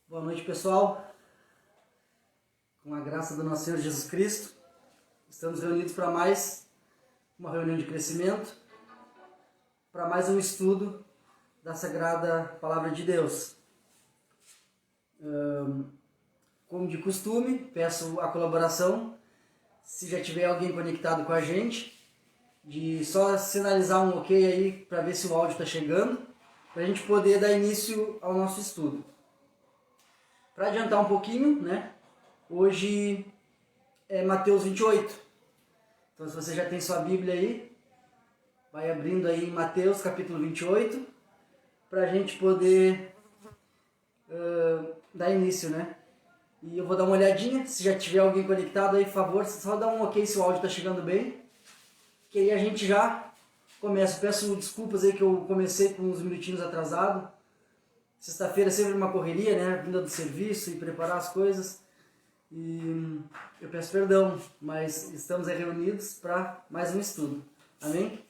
Boa noite, pessoal. Com a graça do nosso Senhor Jesus Cristo, estamos reunidos para mais uma reunião de crescimento, para mais um estudo da Sagrada Palavra de Deus. Como de costume, peço a colaboração, se já tiver alguém conectado com a gente, de só sinalizar um ok aí para ver se o áudio está chegando, para a gente poder dar início ao nosso estudo. Para adiantar um pouquinho, né? Hoje é Mateus 28. Então, se você já tem sua Bíblia aí, vai abrindo aí em Mateus capítulo 28, para a gente poder dar início, né? E eu vou dar uma olhadinha, se já tiver alguém conectado aí, por favor, só dá um ok se o áudio está chegando bem, que aí a gente já começa. Peço desculpas aí que eu comecei com uns minutinhos atrasado. Sexta-feira é sempre uma correria, né? Vinda do serviço e preparar as coisas. E eu peço perdão, mas estamos aí reunidos para mais um estudo. Amém?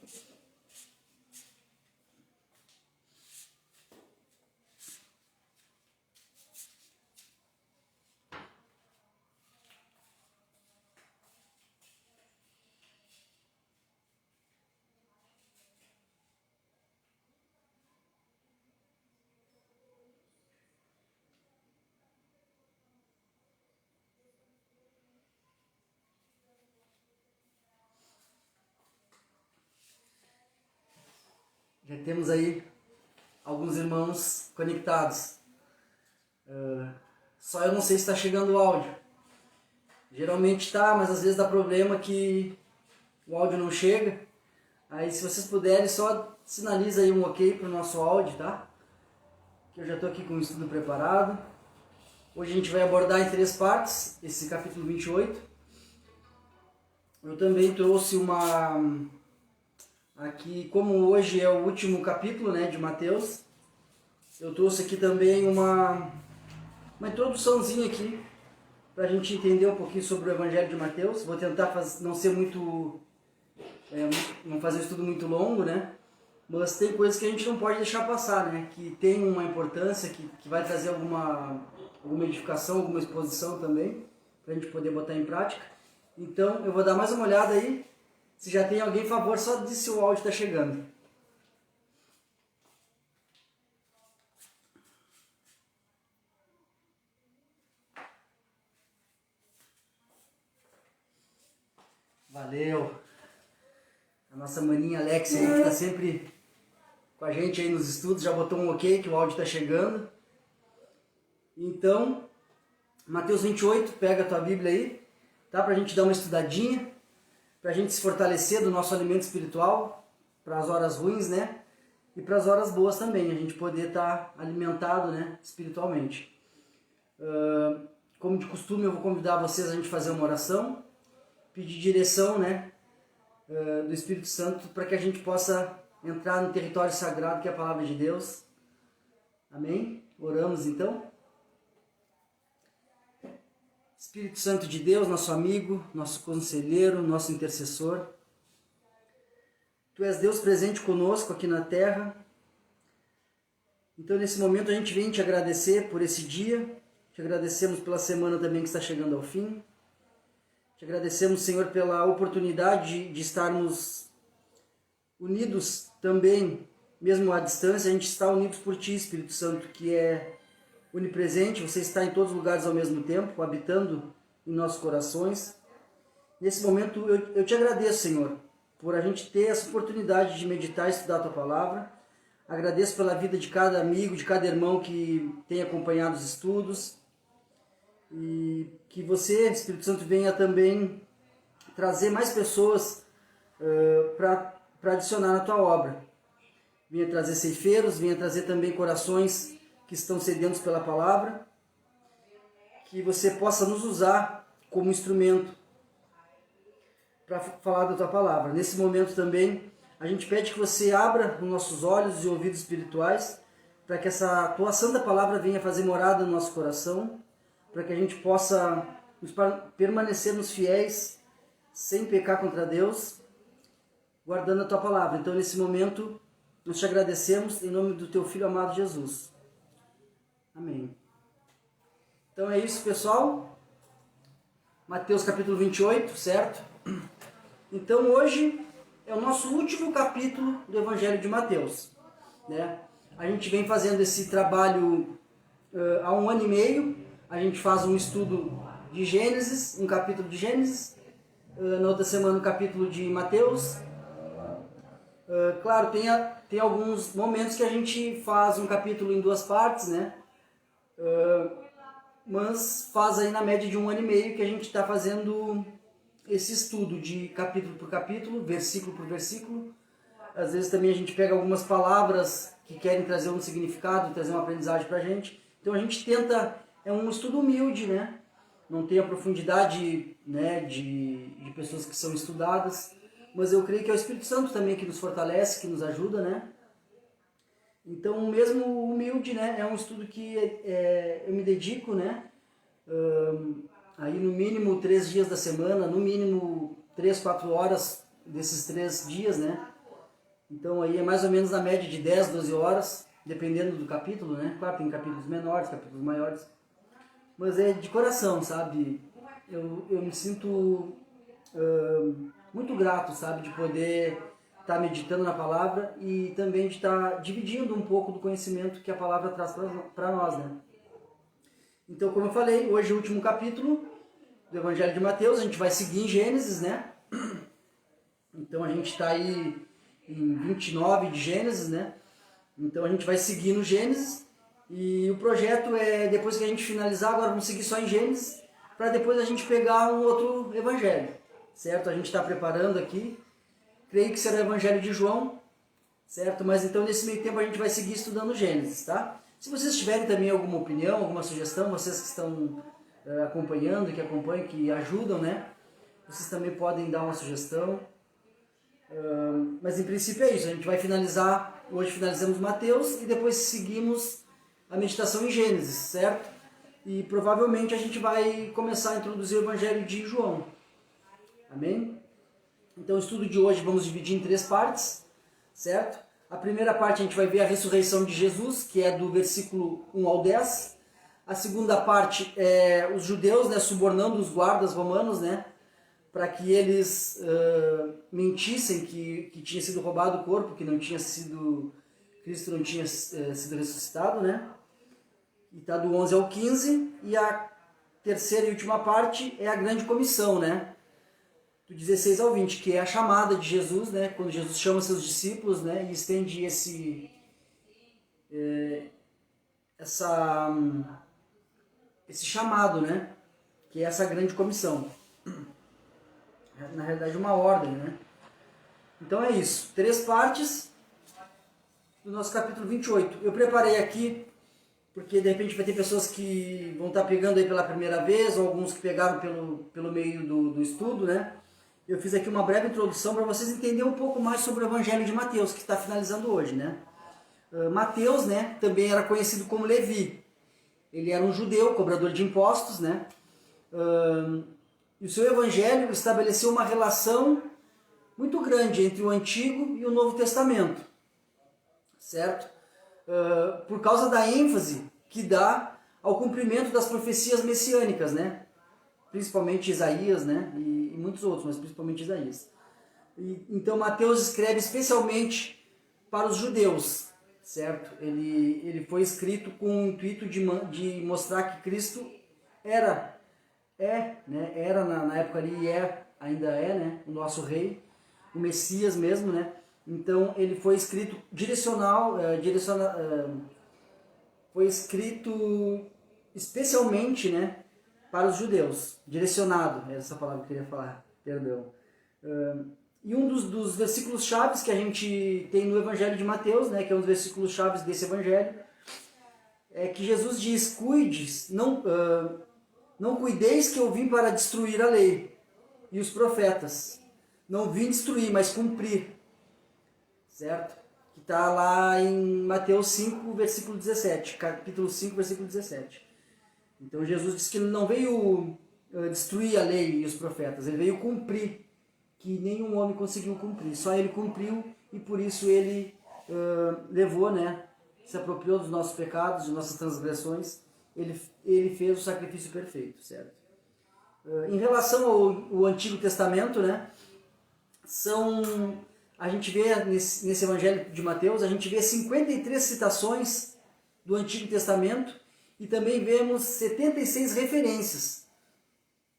Já temos aí alguns irmãos conectados. Só eu não sei se está chegando o áudio. Geralmente está, mas às vezes dá problema que o áudio não chega. Aí se vocês puderem, só sinaliza aí um ok para o nosso áudio, tá? Que eu já estou aqui com o estudo preparado. Hoje a gente vai abordar em 3 partes esse capítulo 28. Eu também trouxe aqui, como hoje é o último capítulo, né, de Mateus, eu trouxe aqui também uma introduçãozinha aqui, para a gente entender um pouquinho sobre o Evangelho de Mateus. Vou tentar não ser muito, não fazer um estudo muito longo, né, mas tem coisas que a gente não pode deixar passar, né, que tem uma importância, que vai trazer alguma edificação, alguma exposição também, para a gente poder botar em prática. Então, eu vou dar mais uma olhada aí. Se já tem alguém, por favor, só diz se o áudio está chegando. Valeu! A nossa maninha Alexia aí, que está sempre com a gente aí nos estudos, já botou um ok que o áudio está chegando. Então, Mateus 28, pega a tua Bíblia aí, tá? Para a gente dar uma estudadinha, para a gente se fortalecer do nosso alimento espiritual, para as horas ruins, né? E para as horas boas também, a gente poder estar alimentado, né, espiritualmente. Como de costume, eu vou convidar vocês a gente fazer uma oração, pedir direção, né, do Espírito Santo, para que a gente possa entrar no território sagrado que é a Palavra de Deus. Amém? Oramos então. Espírito Santo de Deus, nosso amigo, nosso conselheiro, nosso intercessor. Tu és Deus presente conosco aqui na terra. Então, nesse momento, a gente vem te agradecer por esse dia. Te agradecemos pela semana também que está chegando ao fim. Te agradecemos, Senhor, pela oportunidade de estarmos unidos também, mesmo à distância. A gente está unidos por Ti, Espírito Santo, que é onipresente. Você está em todos os lugares ao mesmo tempo, habitando em nossos corações. Nesse momento, eu te agradeço, Senhor, por a gente ter essa oportunidade de meditar e estudar a Tua Palavra. Agradeço pela vida de cada amigo, de cada irmão que tem acompanhado os estudos. E que você, Espírito Santo, venha também trazer mais pessoas para adicionar na Tua obra. Venha trazer ceifeiros, venha trazer também corações que estão sedentos pela Palavra. Que você possa nos usar como instrumento para falar da Tua Palavra. Nesse momento também, a gente pede que você abra os nossos olhos e ouvidos espirituais, para que essa Tua Santa Palavra venha fazer morada no nosso coração, para que a gente possa permanecermos fiéis, sem pecar contra Deus, guardando a Tua Palavra. Então, nesse momento, nós te agradecemos em nome do Teu Filho amado Jesus. Amém. Então é isso, pessoal. Mateus capítulo 28, certo? Então hoje é o nosso último capítulo do Evangelho de Mateus, né? A gente vem fazendo esse trabalho há 1 ano e meio. A gente faz um estudo de Gênesis, um capítulo de Gênesis. Na outra semana um capítulo de Mateus. Claro, tem alguns momentos que a gente faz um capítulo em 2 partes, né? Mas faz aí na média de 1 ano e meio que a gente está fazendo esse estudo de capítulo por capítulo, versículo por versículo. Às vezes também a gente pega algumas palavras que querem trazer um significado, trazer uma aprendizagem para a gente. Então a gente tenta, é um estudo humilde, né? Não tem a profundidade, né, de pessoas que são estudadas, mas eu creio que é o Espírito Santo também que nos fortalece, que nos ajuda, né? Então, mesmo humilde, né, é um estudo que eu me dedico, né? Aí no mínimo 3 dias da semana, no mínimo 3, 4 horas desses 3 dias, né? Então aí é mais ou menos na média de 10, 12 horas, dependendo do capítulo, né? Claro, tem capítulos menores, capítulos maiores. Mas é de coração, sabe? Eu me sinto muito grato, sabe? De poder estar meditando na palavra e também de estar dividindo um pouco do conhecimento que a palavra traz para nós, né? Então, como eu falei, hoje é o último capítulo do Evangelho de Mateus. A gente vai seguir em Gênesis, né? Então a gente está aí em 29 de Gênesis, né? Então a gente vai seguir no Gênesis e o projeto é, depois que a gente finalizar, agora vamos seguir só em Gênesis, para depois a gente pegar um outro evangelho, certo? A gente está preparando aqui, creio que será o Evangelho de João, certo? Mas então nesse meio tempo a gente vai seguir estudando Gênesis, tá? Se vocês tiverem também alguma opinião, alguma sugestão, vocês que estão acompanhando, que acompanham, que ajudam, né? Vocês também podem dar uma sugestão. Mas em princípio é isso, a gente vai finalizar, hoje finalizamos Mateus e depois seguimos a meditação em Gênesis, certo? E provavelmente a gente vai começar a introduzir o Evangelho de João. Amém? Então o estudo de hoje vamos dividir em 3 partes, certo? A primeira parte a gente vai ver a ressurreição de Jesus, que é do versículo 1 ao 10. A segunda parte é os judeus, né, subornando os guardas romanos, né, para que eles mentissem que tinha sido roubado o corpo, que não tinha sido, Cristo não tinha sido ressuscitado, né? E está do 11 ao 15. E a terceira e última parte é a grande comissão, né? Do 16 ao 20, que é a chamada de Jesus, né? Quando Jesus chama seus discípulos, né? E estende esse chamado, né? Que é essa grande comissão. Na realidade, uma ordem, né? Então é isso. 3 partes do nosso capítulo 28. Eu preparei aqui, porque de repente vai ter pessoas que vão estar pegando aí pela primeira vez, ou alguns que pegaram pelo meio do estudo, né? Eu fiz aqui uma breve introdução para vocês entenderem um pouco mais sobre o Evangelho de Mateus, que está finalizando hoje, né? Mateus, né, também era conhecido como Levi. Ele era um judeu, cobrador de impostos, né? E o seu evangelho estabeleceu uma relação muito grande entre o Antigo e o Novo Testamento, certo? Por causa da ênfase que dá ao cumprimento das profecias messiânicas, né? Principalmente Isaías, né? E muitos outros, mas principalmente Isaías. Então Mateus escreve especialmente para os judeus, certo? Ele foi escrito com o intuito de mostrar que Cristo era na época ali ainda é, né, o nosso rei, o Messias mesmo, né? Então ele foi escrito foi escrito especialmente, né, para os judeus, direcionado, essa palavra que eu queria falar, perdão. E um dos versículos chaves que a gente tem no Evangelho de Mateus, né, que é um dos versículos chaves desse Evangelho, é que Jesus diz: não cuideis que eu vim para destruir a lei e os profetas. Não vim destruir, mas cumprir. Certo? Que está lá em Mateus 5, versículo 17. Capítulo 5, versículo 17. Então Jesus disse que ele não veio destruir a lei e os profetas. Ele veio cumprir, que nenhum homem conseguiu cumprir. Só ele cumpriu e por isso ele levou, né? Se apropriou dos nossos pecados, de nossas transgressões. ele fez o sacrifício perfeito, certo? Em relação ao Antigo Testamento, né, a gente vê nesse Evangelho de Mateus, a gente vê 53 citações do Antigo Testamento e também vemos 76 referências.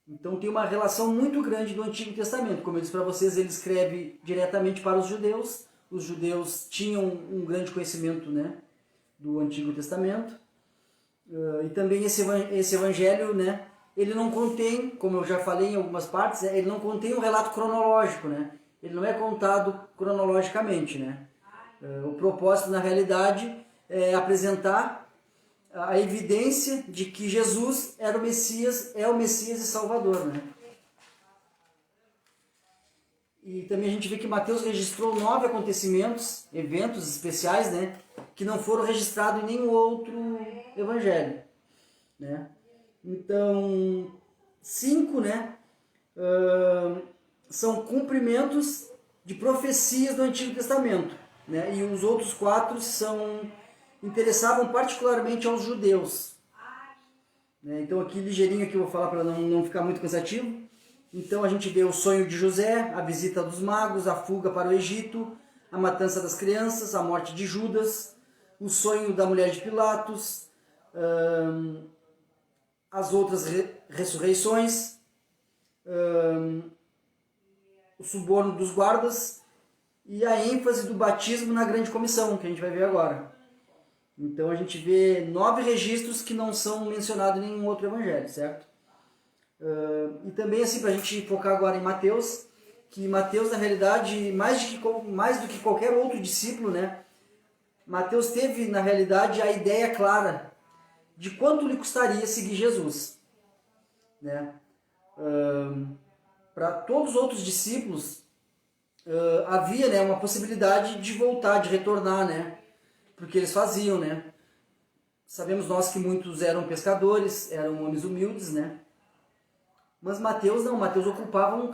Então tem uma relação muito grande do Antigo Testamento. Como eu disse para vocês, ele escreve diretamente para os judeus tinham um grande conhecimento, né, do Antigo Testamento. E também esse Evangelho, né, ele não contém, como eu já falei em algumas partes, ele não contém um relato cronológico, né? Ele não é contado cronologicamente, né? O propósito, na realidade, é apresentar a evidência de que Jesus era o Messias, é o Messias e Salvador, né? E também a gente vê que Mateus registrou 9 acontecimentos, eventos especiais, né, que não foram registrados em nenhum outro evangelho, né? Então, 5, né, são cumprimentos de profecias do Antigo Testamento, né? E os outros 4 interessavam particularmente aos judeus, né? Então aqui ligeirinho que eu vou falar para não ficar muito cansativo. Então a gente vê o sonho de José, a visita dos magos, a fuga para o Egito, a matança das crianças, a morte de Judas, o sonho da mulher de Pilatos, as outras ressurreições, o suborno dos guardas e a ênfase do batismo na grande comissão, que a gente vai ver agora. Então a gente vê 9 registros que não são mencionados em nenhum outro evangelho, certo? E também, assim, para a gente focar agora em Mateus, que Mateus, na realidade, mais do que qualquer outro discípulo, né, Mateus teve, na realidade, a ideia clara de quanto lhe custaria seguir Jesus, né? Para todos os outros discípulos, havia, né, uma possibilidade de voltar, de retornar, né, porque eles faziam, né? Sabemos nós que muitos eram pescadores, eram homens humildes, né? Mas Mateus não, Mateus ocupava um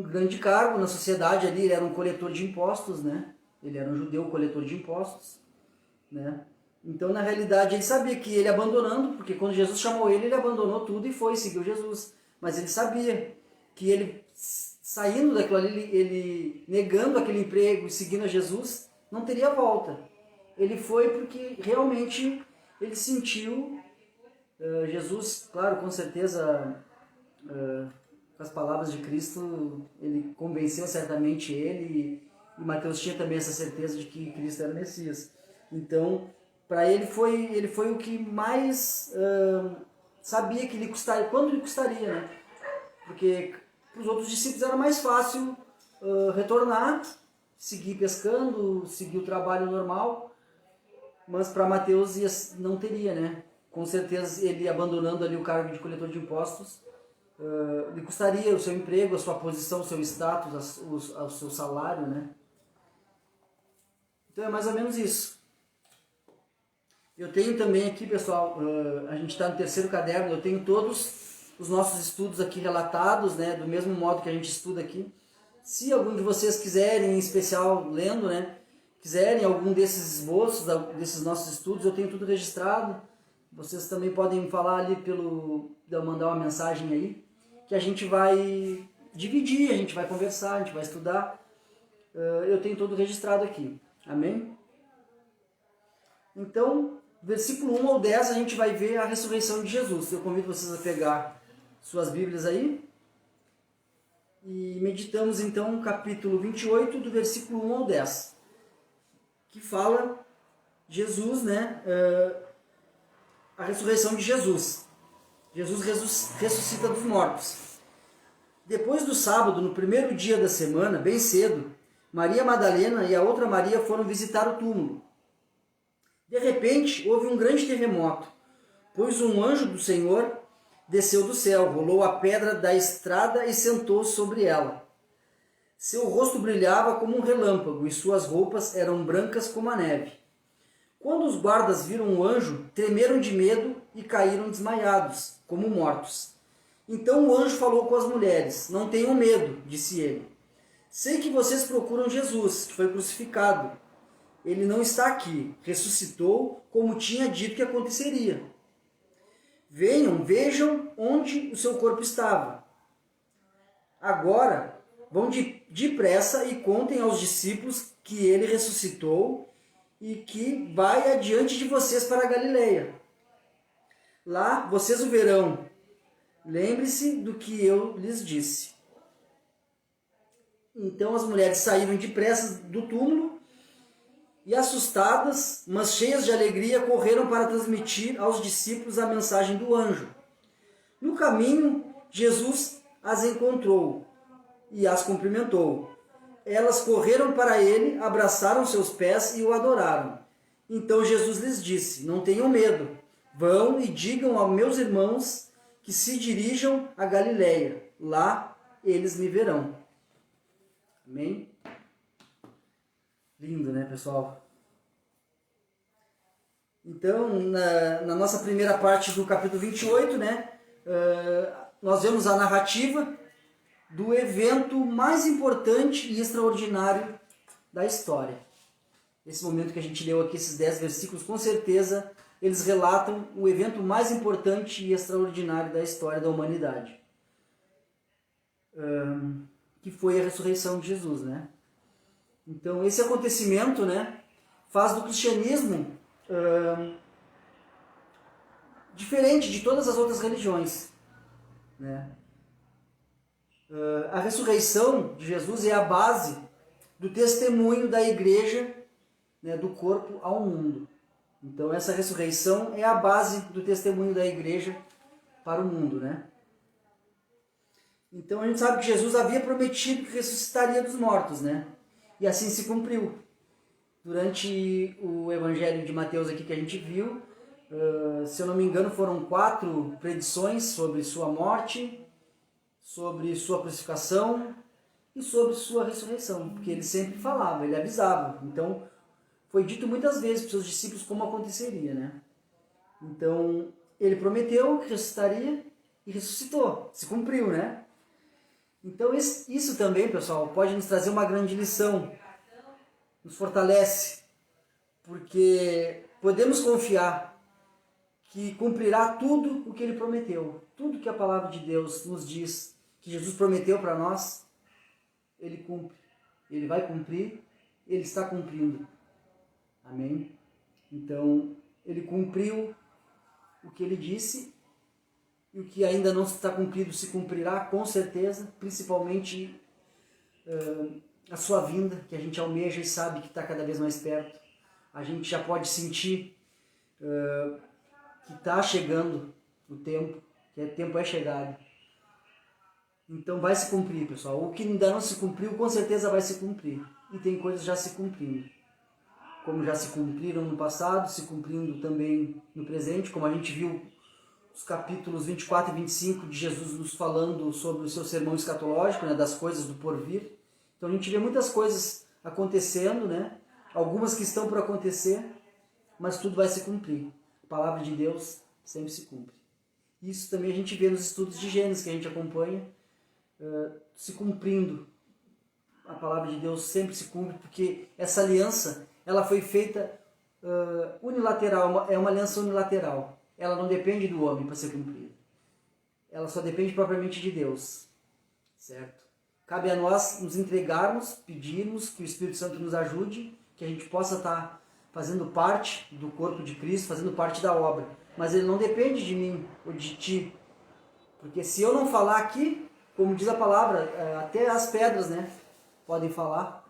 grande cargo na sociedade ali, ele era um coletor de impostos, né? Ele era um judeu coletor de impostos, né? Então, na realidade, ele sabia que ele abandonando, porque quando Jesus chamou ele, ele abandonou tudo e foi, seguiu Jesus. Mas ele sabia que ele, saindo daquilo ali, ele negando aquele emprego e seguindo a Jesus, não teria volta. Ele foi porque realmente ele sentiu Jesus, claro, com certeza, com as palavras de Cristo, ele convenceu certamente ele, e Mateus tinha também essa certeza de que Cristo era o Messias. Então, para ele foi o que mais sabia que lhe custaria, quanto lhe custaria, né? Porque para os outros discípulos era mais fácil retornar, seguir pescando, seguir o trabalho normal, mas para Mateus não teria, né? Com certeza ele abandonando ali o cargo de coletor de impostos, lhe custaria o seu emprego, a sua posição, o seu status, o seu salário, né? Então é mais ou menos isso. Eu tenho também aqui, pessoal, a gente está no 3º caderno, eu tenho todos os nossos estudos aqui relatados, né, do mesmo modo que a gente estuda aqui. Se algum de vocês quiserem, em especial lendo, né, quiserem algum desses esboços, desses nossos estudos, eu tenho tudo registrado. Vocês também podem falar ali mandar uma mensagem aí, que a gente vai dividir, a gente vai conversar, a gente vai estudar. Eu tenho tudo registrado aqui. Amém? Então, versículo 1 ao 10, a gente vai ver a ressurreição de Jesus. Eu convido vocês a pegar suas Bíblias aí. E meditamos então o capítulo 28, do versículo 1 ao 10. Que fala Jesus, né? A ressurreição de Jesus. Jesus ressuscita dos mortos. Depois do sábado, no primeiro dia da semana, bem cedo, Maria Madalena e a outra Maria foram visitar o túmulo. De repente, houve um grande terremoto, pois um anjo do Senhor desceu do céu, rolou a pedra da estrada e sentou-se sobre ela. Seu rosto brilhava como um relâmpago e suas roupas eram brancas como a neve. Quando os guardas viram o anjo, tremeram de medo e caíram desmaiados, como mortos. Então o anjo falou com as mulheres. Não tenham medo, disse ele. Sei que vocês procuram Jesus, que foi crucificado. ele não está aqui, ressuscitou como tinha dito que aconteceria. Venham, vejam onde o seu corpo estava. Agora, vão depressa e contem aos discípulos que ele ressuscitou e que vai adiante de vocês para a Galileia. Lá vocês o verão. Lembre-se do que eu lhes disse. Então as mulheres saíram depressa do túmulo e, assustadas, mas cheias de alegria, correram para transmitir aos discípulos a mensagem do anjo. No caminho, Jesus as encontrou e as cumprimentou. Elas correram para ele, abraçaram seus pés e o adoraram. Então Jesus lhes disse: não tenham medo, vão e digam aos meus irmãos que se dirijam a Galileia. Lá eles me verão. Amém? Lindo, né, pessoal? Então, na nossa primeira parte do capítulo 28, né, nós vemos a narrativa do evento mais importante e extraordinário da história. Esse momento que a gente leu aqui, esses 10 versículos, com certeza, eles relatam o evento mais importante e extraordinário da história da humanidade. Que foi a ressurreição de Jesus, né? Então, esse acontecimento, né, faz do cristianismo diferente de todas as outras religiões, né? A ressurreição de Jesus é a base do testemunho da igreja, né, do corpo ao mundo. Então essa ressurreição é a base do testemunho da igreja para o mundo, né? Então a gente sabe que Jesus havia prometido que ressuscitaria dos mortos, né? E assim se cumpriu. Durante o evangelho de Mateus aqui que a gente viu, se eu não me engano, foram 4 predições sobre sua morte, sobre sua crucificação e sobre sua ressurreição, porque ele sempre falava, ele avisava. Então, foi dito muitas vezes para os seus discípulos como aconteceria, né? Então, ele prometeu que ressuscitaria e ressuscitou, se cumpriu, né? Então, isso também, pessoal, pode nos trazer uma grande lição, nos fortalece, porque podemos confiar que cumprirá tudo o que ele prometeu, tudo que a palavra de Deus nos diz, que Jesus prometeu para nós, ele cumpre, ele vai cumprir, ele está cumprindo. Amém? Então, ele cumpriu o que ele disse, e o que ainda não está cumprido se cumprirá com certeza, principalmente a sua vinda, que a gente almeja e sabe que está cada vez mais perto. A gente já pode sentir que está chegando o tempo, que o tempo é chegado. Então vai se cumprir, pessoal. O que ainda não se cumpriu, com certeza vai se cumprir. E tem coisas já se cumprindo. Como já se cumpriram no passado, se cumprindo também no presente, como a gente viu os capítulos 24 e 25 de Jesus nos falando sobre o seu sermão escatológico, né, das coisas do porvir. Então a gente vê muitas coisas acontecendo, né? Algumas que estão por acontecer, mas tudo vai se cumprir. A palavra de Deus sempre se cumpre. Isso também a gente vê nos estudos de Gênesis que a gente acompanha, se cumprindo. A palavra de Deus sempre se cumpre, porque essa aliança ela foi feita unilateral, é uma aliança unilateral. Ela não depende do homem para ser cumprida. Ela só depende propriamente de Deus. Certo? Cabe a nós nos entregarmos, pedirmos que o Espírito Santo nos ajude, que a gente possa estar fazendo parte do corpo de Cristo, fazendo parte da obra. Mas ele não depende de mim ou de ti. Porque se eu não falar aqui, como diz a palavra, até as pedras, né, podem falar.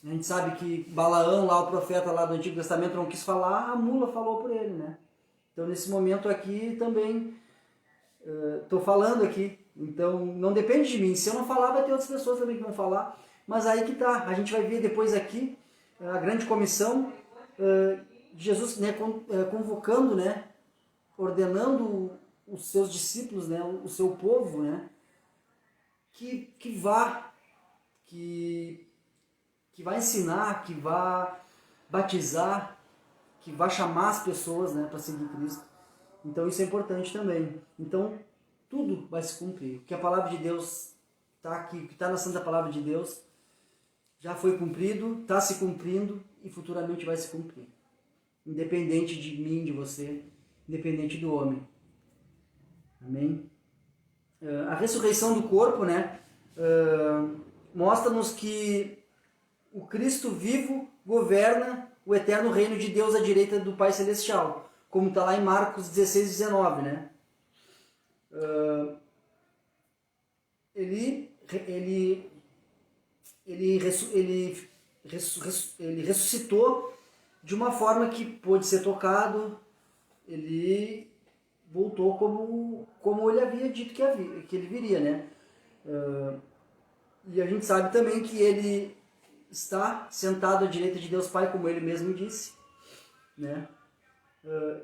A gente sabe que Balaão, lá o profeta lá do Antigo Testamento, não quis falar, a mula falou por ele, né? Então nesse momento aqui também estou falando aqui. Então não depende de mim. Se eu não falar, vai ter outras pessoas também que vão falar. Mas aí que tá. A gente vai ver depois aqui a grande comissão de Jesus, né, convocando, né, ordenando os seus discípulos, né, o seu povo, né, que vai ensinar, que vai batizar, que vai chamar as pessoas, né, para seguir Cristo. Então isso é importante também. Então tudo vai se cumprir. O que a palavra de Deus está aqui, o que está na Santa Palavra de Deus, já foi cumprido, está se cumprindo e futuramente vai se cumprir. Independente de mim, de você, independente do homem. Amém? A ressurreição do corpo, né, mostra-nos que o Cristo vivo governa o eterno reino de Deus à direita do Pai Celestial, como está lá em Marcos 16, 19, né? Ele ressuscitou de uma forma que pôde ser tocado. Ele voltou como ele havia dito que ele viria, né? E a gente sabe também que ele está sentado à direita de Deus Pai, como ele mesmo disse, né?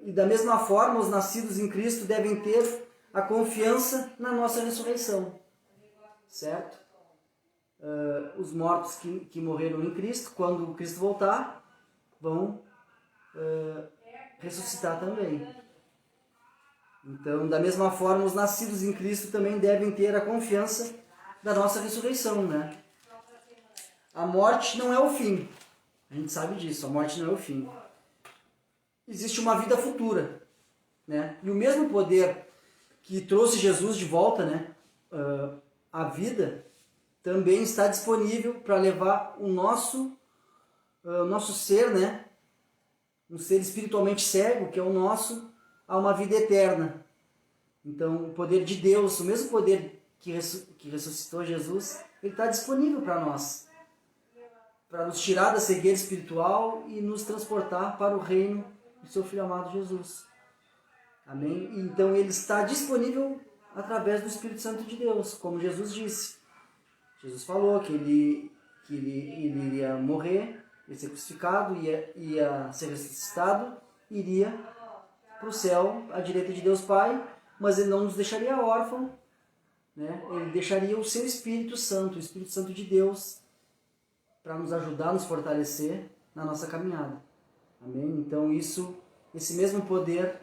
E da mesma forma, os nascidos em Cristo devem ter a confiança na nossa ressurreição, certo? Os mortos que morreram em Cristo, quando Cristo voltar, vão ressuscitar também. Então, da mesma forma, os nascidos em Cristo também devem ter a confiança da nossa ressurreição, né? A morte não é o fim. A gente sabe disso, a morte não é o fim. Existe uma vida futura, né? E o mesmo poder que trouxe Jesus de volta, né, à vida, também está disponível para levar o nosso ser, né, um ser espiritualmente cego, que é o nosso, a uma vida eterna. Então, o poder de Deus, o mesmo poder que ressuscitou Jesus, ele está disponível para nós, para nos tirar da cegueira espiritual e nos transportar para o reino do seu Filho amado Jesus. Amém? Então, ele está disponível através do Espírito Santo de Deus, como Jesus disse. Jesus falou que ele iria morrer, ia ser crucificado, ia ser ressuscitado, iria para o céu, à direita de Deus Pai, mas ele não nos deixaria órfãos, né? Ele deixaria o seu Espírito Santo, o Espírito Santo de Deus, para nos ajudar, nos fortalecer na nossa caminhada. Amém? Então esse mesmo poder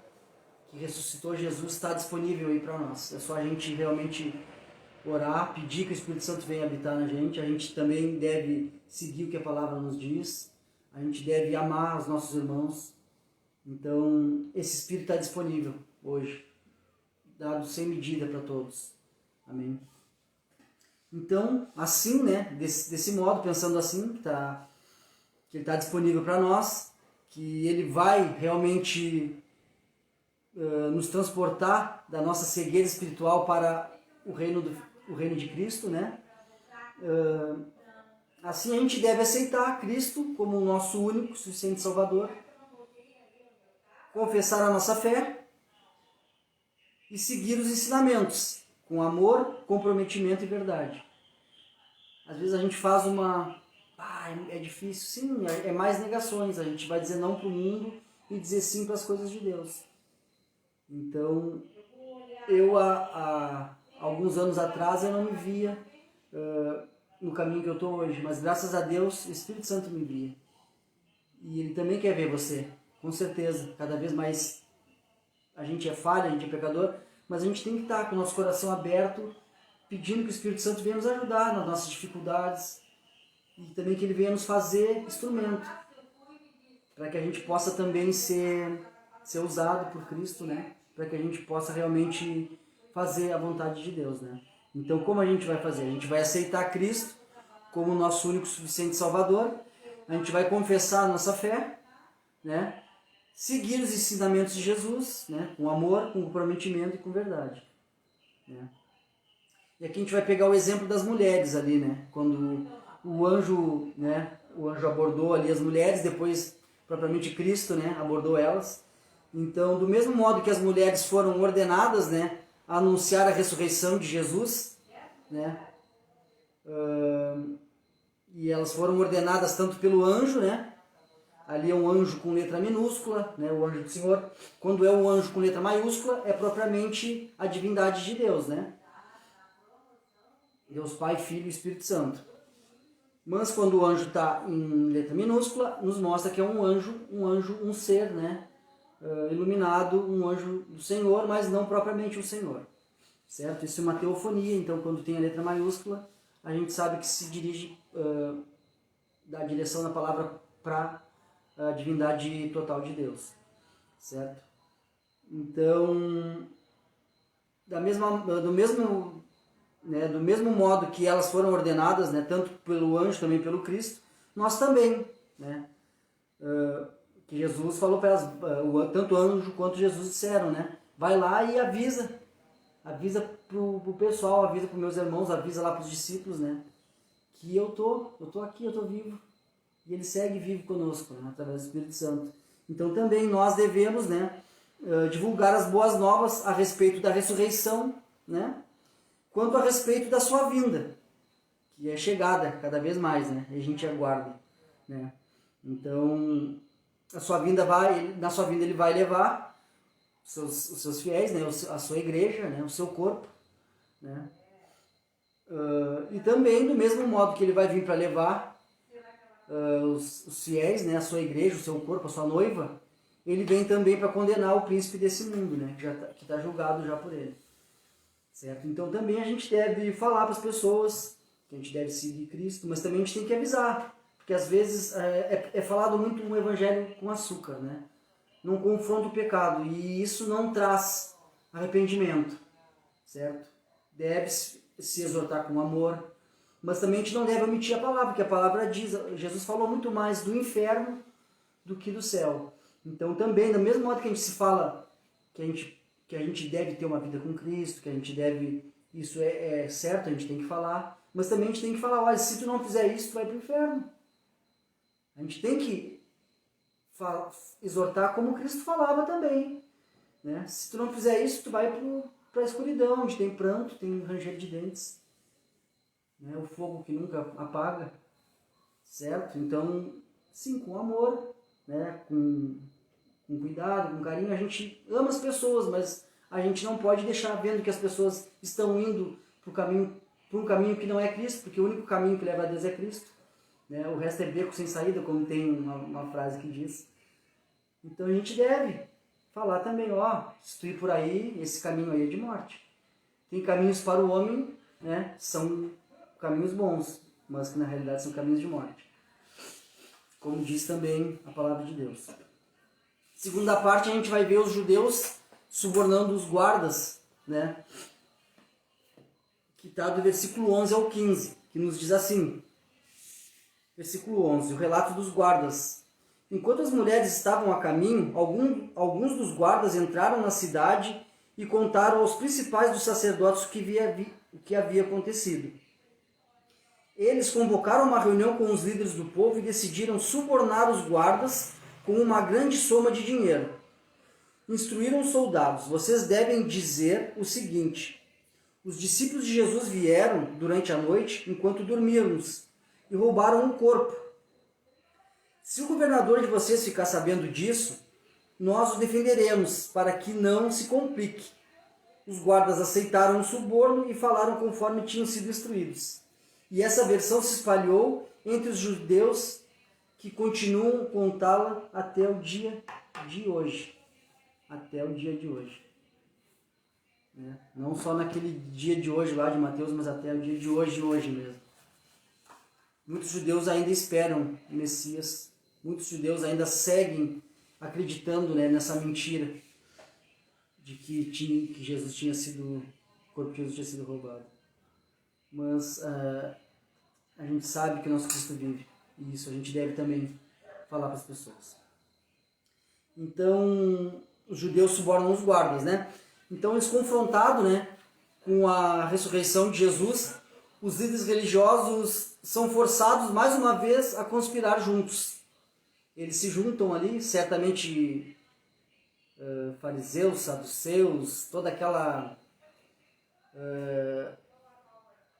que ressuscitou Jesus está disponível aí para nós. É só a gente realmente orar, pedir que o Espírito Santo venha habitar na gente. A gente também deve seguir o que a palavra nos diz. A gente deve amar os nossos irmãos. Então, esse Espírito está disponível hoje, dado sem medida para todos. Amém? Então, assim, né, desse modo, pensando assim, que ele está disponível para nós, que ele vai realmente nos transportar da nossa cegueira espiritual para o reino de Cristo, né? Assim a gente deve aceitar Cristo como o nosso único, suficiente Salvador, confessar a nossa fé e seguir os ensinamentos com amor, comprometimento e verdade. Às vezes a gente faz é difícil, sim, é mais negações. A gente vai dizer não para o mundo e dizer sim para as coisas de Deus. Então, eu há alguns anos atrás eu não me via no caminho que eu estou hoje, mas graças a Deus o Espírito Santo me via. E ele também quer ver você, com certeza. Cada vez mais a gente é falha, a gente é pecador, mas a gente tem que estar com o nosso coração aberto, pedindo que o Espírito Santo venha nos ajudar nas nossas dificuldades e também que ele venha nos fazer instrumento, para que a gente possa também ser usado por Cristo, né? Para que a gente possa realmente fazer a vontade de Deus, né? Então, como a gente vai fazer? A gente vai aceitar Cristo como o nosso único suficiente Salvador, a gente vai confessar a nossa fé, né? Seguir os ensinamentos de Jesus, né? Com amor, com comprometimento e com verdade, né? E aqui a gente vai pegar o exemplo das mulheres ali, né? Quando o anjo abordou ali as mulheres, depois propriamente Cristo, né, abordou elas. Então, do mesmo modo que as mulheres foram ordenadas, né, a anunciar a ressurreição de Jesus, né, e elas foram ordenadas tanto pelo anjo, né, ali é um anjo com letra minúscula, né, o anjo do Senhor. Quando é um anjo com letra maiúscula, é propriamente a divindade de Deus, né, Deus Pai, Filho e Espírito Santo. Mas quando o anjo está em letra minúscula, nos mostra que é um ser, né, iluminado, um anjo do Senhor, mas não propriamente um Senhor, certo? Isso é uma teofonia, então quando tem a letra maiúscula, a gente sabe que se dirige da direção da palavra para a divindade total de Deus, certo? Então, do mesmo modo que elas foram ordenadas, né, tanto pelo anjo, também pelo Cristo, nós também, né? Que Jesus falou para elas, tanto o anjo quanto Jesus disseram, né? Vai lá e avisa pro pessoal, avisa pros meus irmãos, avisa lá pros discípulos, né? Que eu tô aqui, eu tô vivo. E ele segue vivo conosco, né? Através do Espírito Santo. Então também nós devemos, né, divulgar as boas novas a respeito da ressurreição, né? Quanto a respeito da sua vinda, que é chegada cada vez mais, né? E a gente aguarda, né? Então, na sua vinda ele vai levar os seus fiéis, né? A sua igreja, né? O seu corpo, né? E também do mesmo modo que ele vai vir para levar os fiéis, né? A sua igreja, o seu corpo, a sua noiva, ele vem também para condenar o príncipe desse mundo, né? Que tá julgado já por ele, certo? Então também a gente deve falar para as pessoas que a gente deve seguir Cristo, mas também a gente tem que avisar, porque às vezes é falado muito um evangelho com açúcar, né? Não confronta o pecado, e isso não traz arrependimento, certo? Deve se exortar com amor, mas também a gente não deve omitir a palavra, porque a palavra diz, Jesus falou muito mais do inferno do que do céu. Então também, do mesmo modo que a gente se fala que a gente deve ter uma vida com Cristo, que a gente deve, isso é certo, a gente tem que falar, mas também a gente tem que falar, olha, se tu não fizer isso, tu vai para o inferno. A gente tem que exortar como Cristo falava também, né? Se tu não fizer isso, tu vai para a escuridão, onde tem pranto, tem ranger de dentes, né? O fogo que nunca apaga, certo? Então, sim, com amor, né? Com cuidado, com carinho, a gente ama as pessoas, mas a gente não pode deixar vendo que as pessoas estão indo para um caminho que não é Cristo, porque o único caminho que leva a Deus é Cristo, né? O resto é beco sem saída, como tem uma frase que diz. Então a gente deve falar também, ó, se tu ir por aí, esse caminho aí é de morte. Tem caminhos para o homem, né? São caminhos bons, mas que na realidade são caminhos de morte. Como diz também a palavra de Deus. Segunda parte, a gente vai ver os judeus subornando os guardas, né? Que está do versículo 11 ao 15, que nos diz assim. Versículo 11, o relato dos guardas. Enquanto as mulheres estavam a caminho, alguns dos guardas entraram na cidade e contaram aos principais dos sacerdotes o que havia acontecido. Eles convocaram uma reunião com os líderes do povo e decidiram subornar os guardas com uma grande soma de dinheiro. Instruíram os soldados: vocês devem dizer o seguinte: os discípulos de Jesus vieram durante a noite enquanto dormíamos e roubaram o corpo. Se o governador de vocês ficar sabendo disso, nós os defenderemos para que não se complique. Os guardas aceitaram o suborno e falaram conforme tinham sido instruídos. E essa versão se espalhou entre os judeus que continuam a contá-la até o dia de hoje. Até o dia de hoje. Né? Não só naquele dia de hoje lá de Mateus, mas até o dia de hoje mesmo. Muitos judeus ainda esperam o Messias. Muitos judeus ainda seguem acreditando, né, nessa mentira de que Jesus tinha sido, o corpo de Jesus tinha sido roubado. Mas a gente sabe que nosso Cristo vive. E isso a gente deve também falar para as pessoas. Então, os judeus subornam os guardas, né? Então, eles confrontados, né, com a ressurreição de Jesus, os líderes religiosos são forçados mais uma vez a conspirar juntos. Eles se juntam ali, certamente fariseus, saduceus, toda aquela...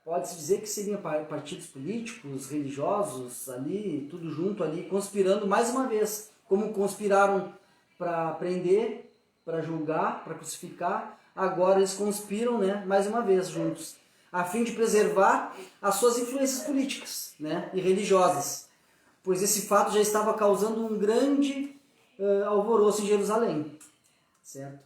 pode-se dizer que seriam partidos políticos, religiosos ali, tudo junto ali, conspirando mais uma vez, como conspiraram para prender, para julgar, para crucificar, agora eles conspiram, né, mais uma vez juntos, a fim de preservar as suas influências políticas, né, e religiosas, pois esse fato já estava causando um grande alvoroço em Jerusalém, certo?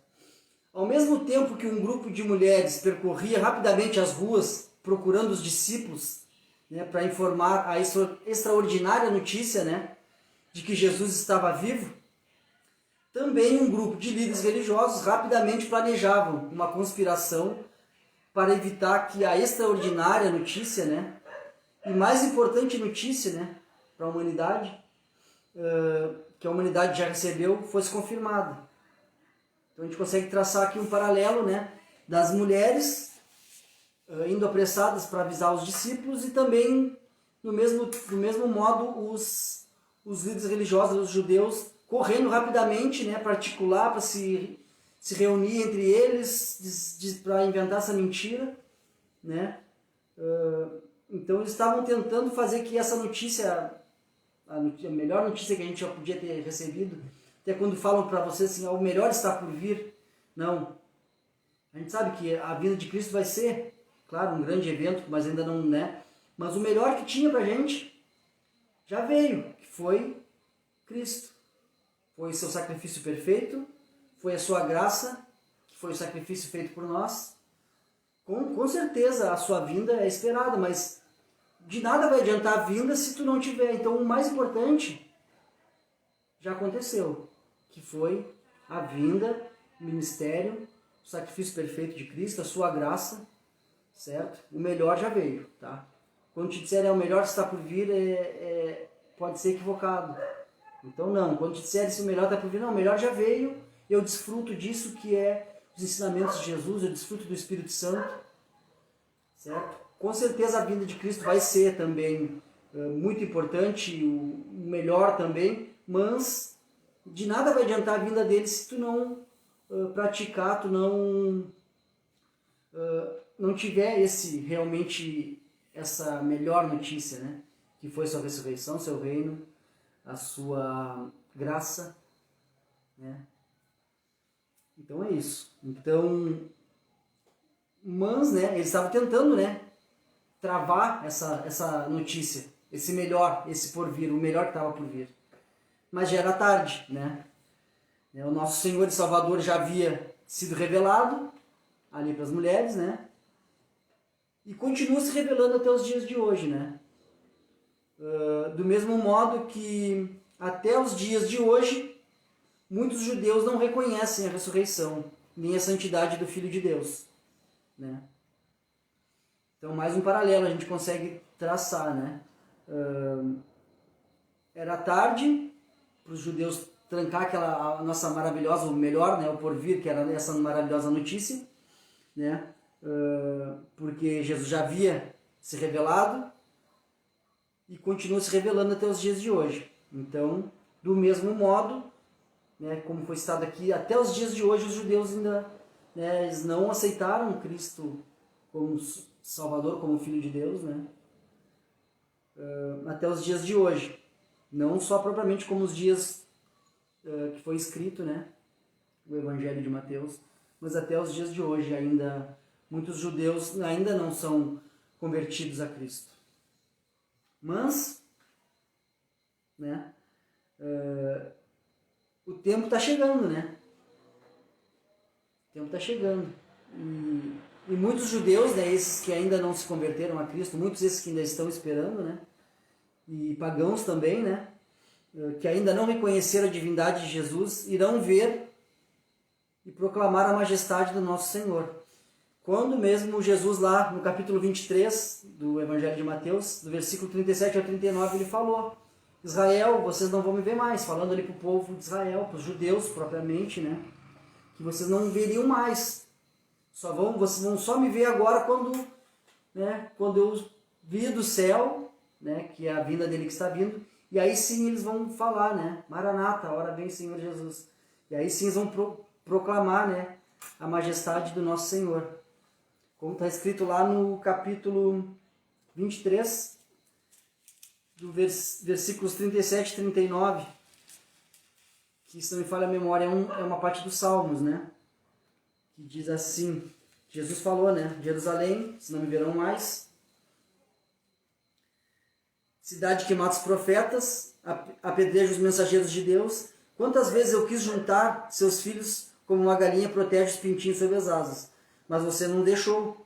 Ao mesmo tempo que um grupo de mulheres percorria rapidamente as ruas procurando os discípulos, né, para informar a extraordinária notícia, né, de que Jesus estava vivo, também um grupo de líderes religiosos rapidamente planejavam uma conspiração para evitar que a extraordinária notícia, né, e mais importante notícia, né, para a humanidade, que a humanidade já recebeu, fosse confirmada. Então a gente consegue traçar aqui um paralelo, né, das mulheres indo apressadas para avisar os discípulos e também, do mesmo modo, os líderes religiosos, os judeus, correndo rapidamente, né, para articular, para se reunir entre eles, para inventar essa mentira, né? Então eles estavam tentando fazer que essa notícia, a melhor notícia que a gente já podia ter recebido, até quando falam para você assim, o melhor está por vir, não. A gente sabe que a vinda de Cristo vai ser, claro, um grande evento, mas ainda não, né? Mas o melhor que tinha para a gente já veio, que foi Cristo. Foi o seu sacrifício perfeito, foi a sua graça, que foi o sacrifício feito por nós. Com certeza a sua vinda é esperada, mas de nada vai adiantar a vinda se tu não tiver. Então o mais importante já aconteceu, que foi a vinda, o ministério, o sacrifício perfeito de Cristo, a sua graça, certo? O melhor já veio, tá? Quando te disserem o melhor está por vir, pode ser equivocado. Então não, quando te disserem se o melhor está por vir, não, o melhor já veio, eu desfruto disso que é os ensinamentos de Jesus, eu desfruto do Espírito Santo, certo? Com certeza a vinda de Cristo vai ser também muito importante, o melhor também, mas de nada vai adiantar a vinda dele se tu não praticar, tu não tiver realmente essa melhor notícia, né? Que foi sua ressurreição, seu reino, a sua graça, né? Então é isso. Então, mas, né, eles estavam tentando, né, travar essa notícia, esse melhor, esse porvir, o melhor que estava por vir. Mas já era tarde, né? O nosso Senhor e Salvador já havia sido revelado ali para as mulheres, né? E continua se revelando até os dias de hoje, né? Do mesmo modo que até os dias de hoje, muitos judeus não reconhecem a ressurreição, nem a santidade do Filho de Deus, né? Então, mais um paralelo a gente consegue traçar, né? Era tarde para os judeus trancar a nossa maravilhosa, o melhor, né, o porvir, que era essa maravilhosa notícia, né? Porque Jesus já havia se revelado e continua se revelando até os dias de hoje. Então, do mesmo modo, né, como foi citado aqui, até os dias de hoje os judeus ainda, né, eles não aceitaram Cristo como Salvador, como Filho de Deus, né? Até os dias de hoje. Não só propriamente como os dias que foi escrito, né, o Evangelho de Mateus, mas até os dias de hoje ainda muitos judeus ainda não são convertidos a Cristo. Mas, né, o tempo está chegando, né? O tempo está chegando. E muitos judeus, né, esses que ainda não se converteram a Cristo, muitos esses que ainda estão esperando, né, e pagãos também, né, que ainda não reconheceram a divindade de Jesus, irão ver e proclamar a majestade do nosso Senhor. Quando mesmo Jesus lá no capítulo 23 do Evangelho de Mateus, do versículo 37 ao 39, ele falou: Israel, vocês não vão me ver mais, falando ali para o povo de Israel, para os judeus propriamente, né, que vocês não veriam mais. Vocês vão só me ver agora quando, né, quando eu vir do céu, né, que é a vinda dele que está vindo, e aí sim eles vão falar, né, Maranata, a hora vem Senhor Jesus. E aí sim eles vão proclamar, né, a majestade do nosso Senhor. Como está escrito lá no capítulo 23, do versículos 37 e 39, que, se não me falha a memória, é uma parte dos Salmos, né? Que diz assim, Jesus falou, né? Jerusalém, se não me verão mais, cidade que mata os profetas, apedreja os mensageiros de Deus. Quantas vezes eu quis juntar seus filhos como uma galinha protege os pintinhos sob as asas, mas você não deixou.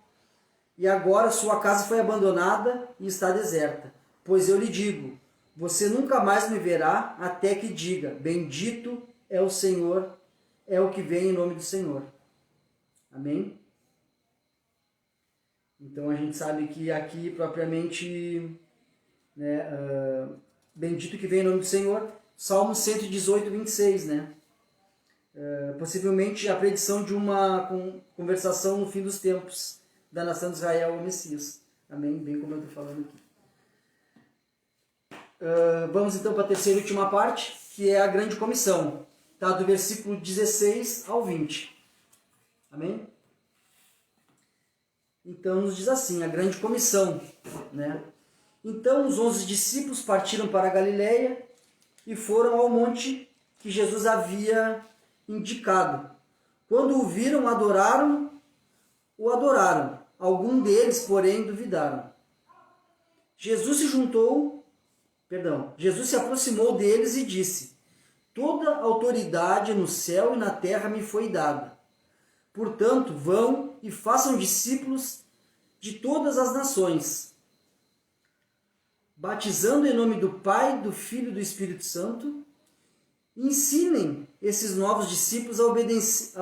E agora sua casa foi abandonada e está deserta. Pois eu lhe digo, Você nunca mais me verá até que diga: bendito é o Senhor, é o que vem em nome do Senhor. Amém? Então a gente sabe que aqui propriamente, né, bendito que vem em nome do Senhor, Salmo 118, 26, né? Possivelmente a predição de uma conversação no fim dos tempos da nação de Israel, o Messias. Amém? Bem como eu estou falando aqui. Vamos então para a terceira e última parte, que é a grande comissão. Tá? Do versículo 16 ao 20. Amém? Então nos diz assim, a grande comissão, né? Então os 11 discípulos partiram para a Galileia e foram ao monte que Jesus havia indicado. Quando o viram, o adoraram. Alguns deles, porém, duvidaram. Jesus se aproximou deles e disse: toda autoridade no céu e na terra me foi dada. Portanto, vão e façam discípulos de todas as nações, batizando em nome do Pai, do Filho e do Espírito Santo. Ensinem esses novos discípulos a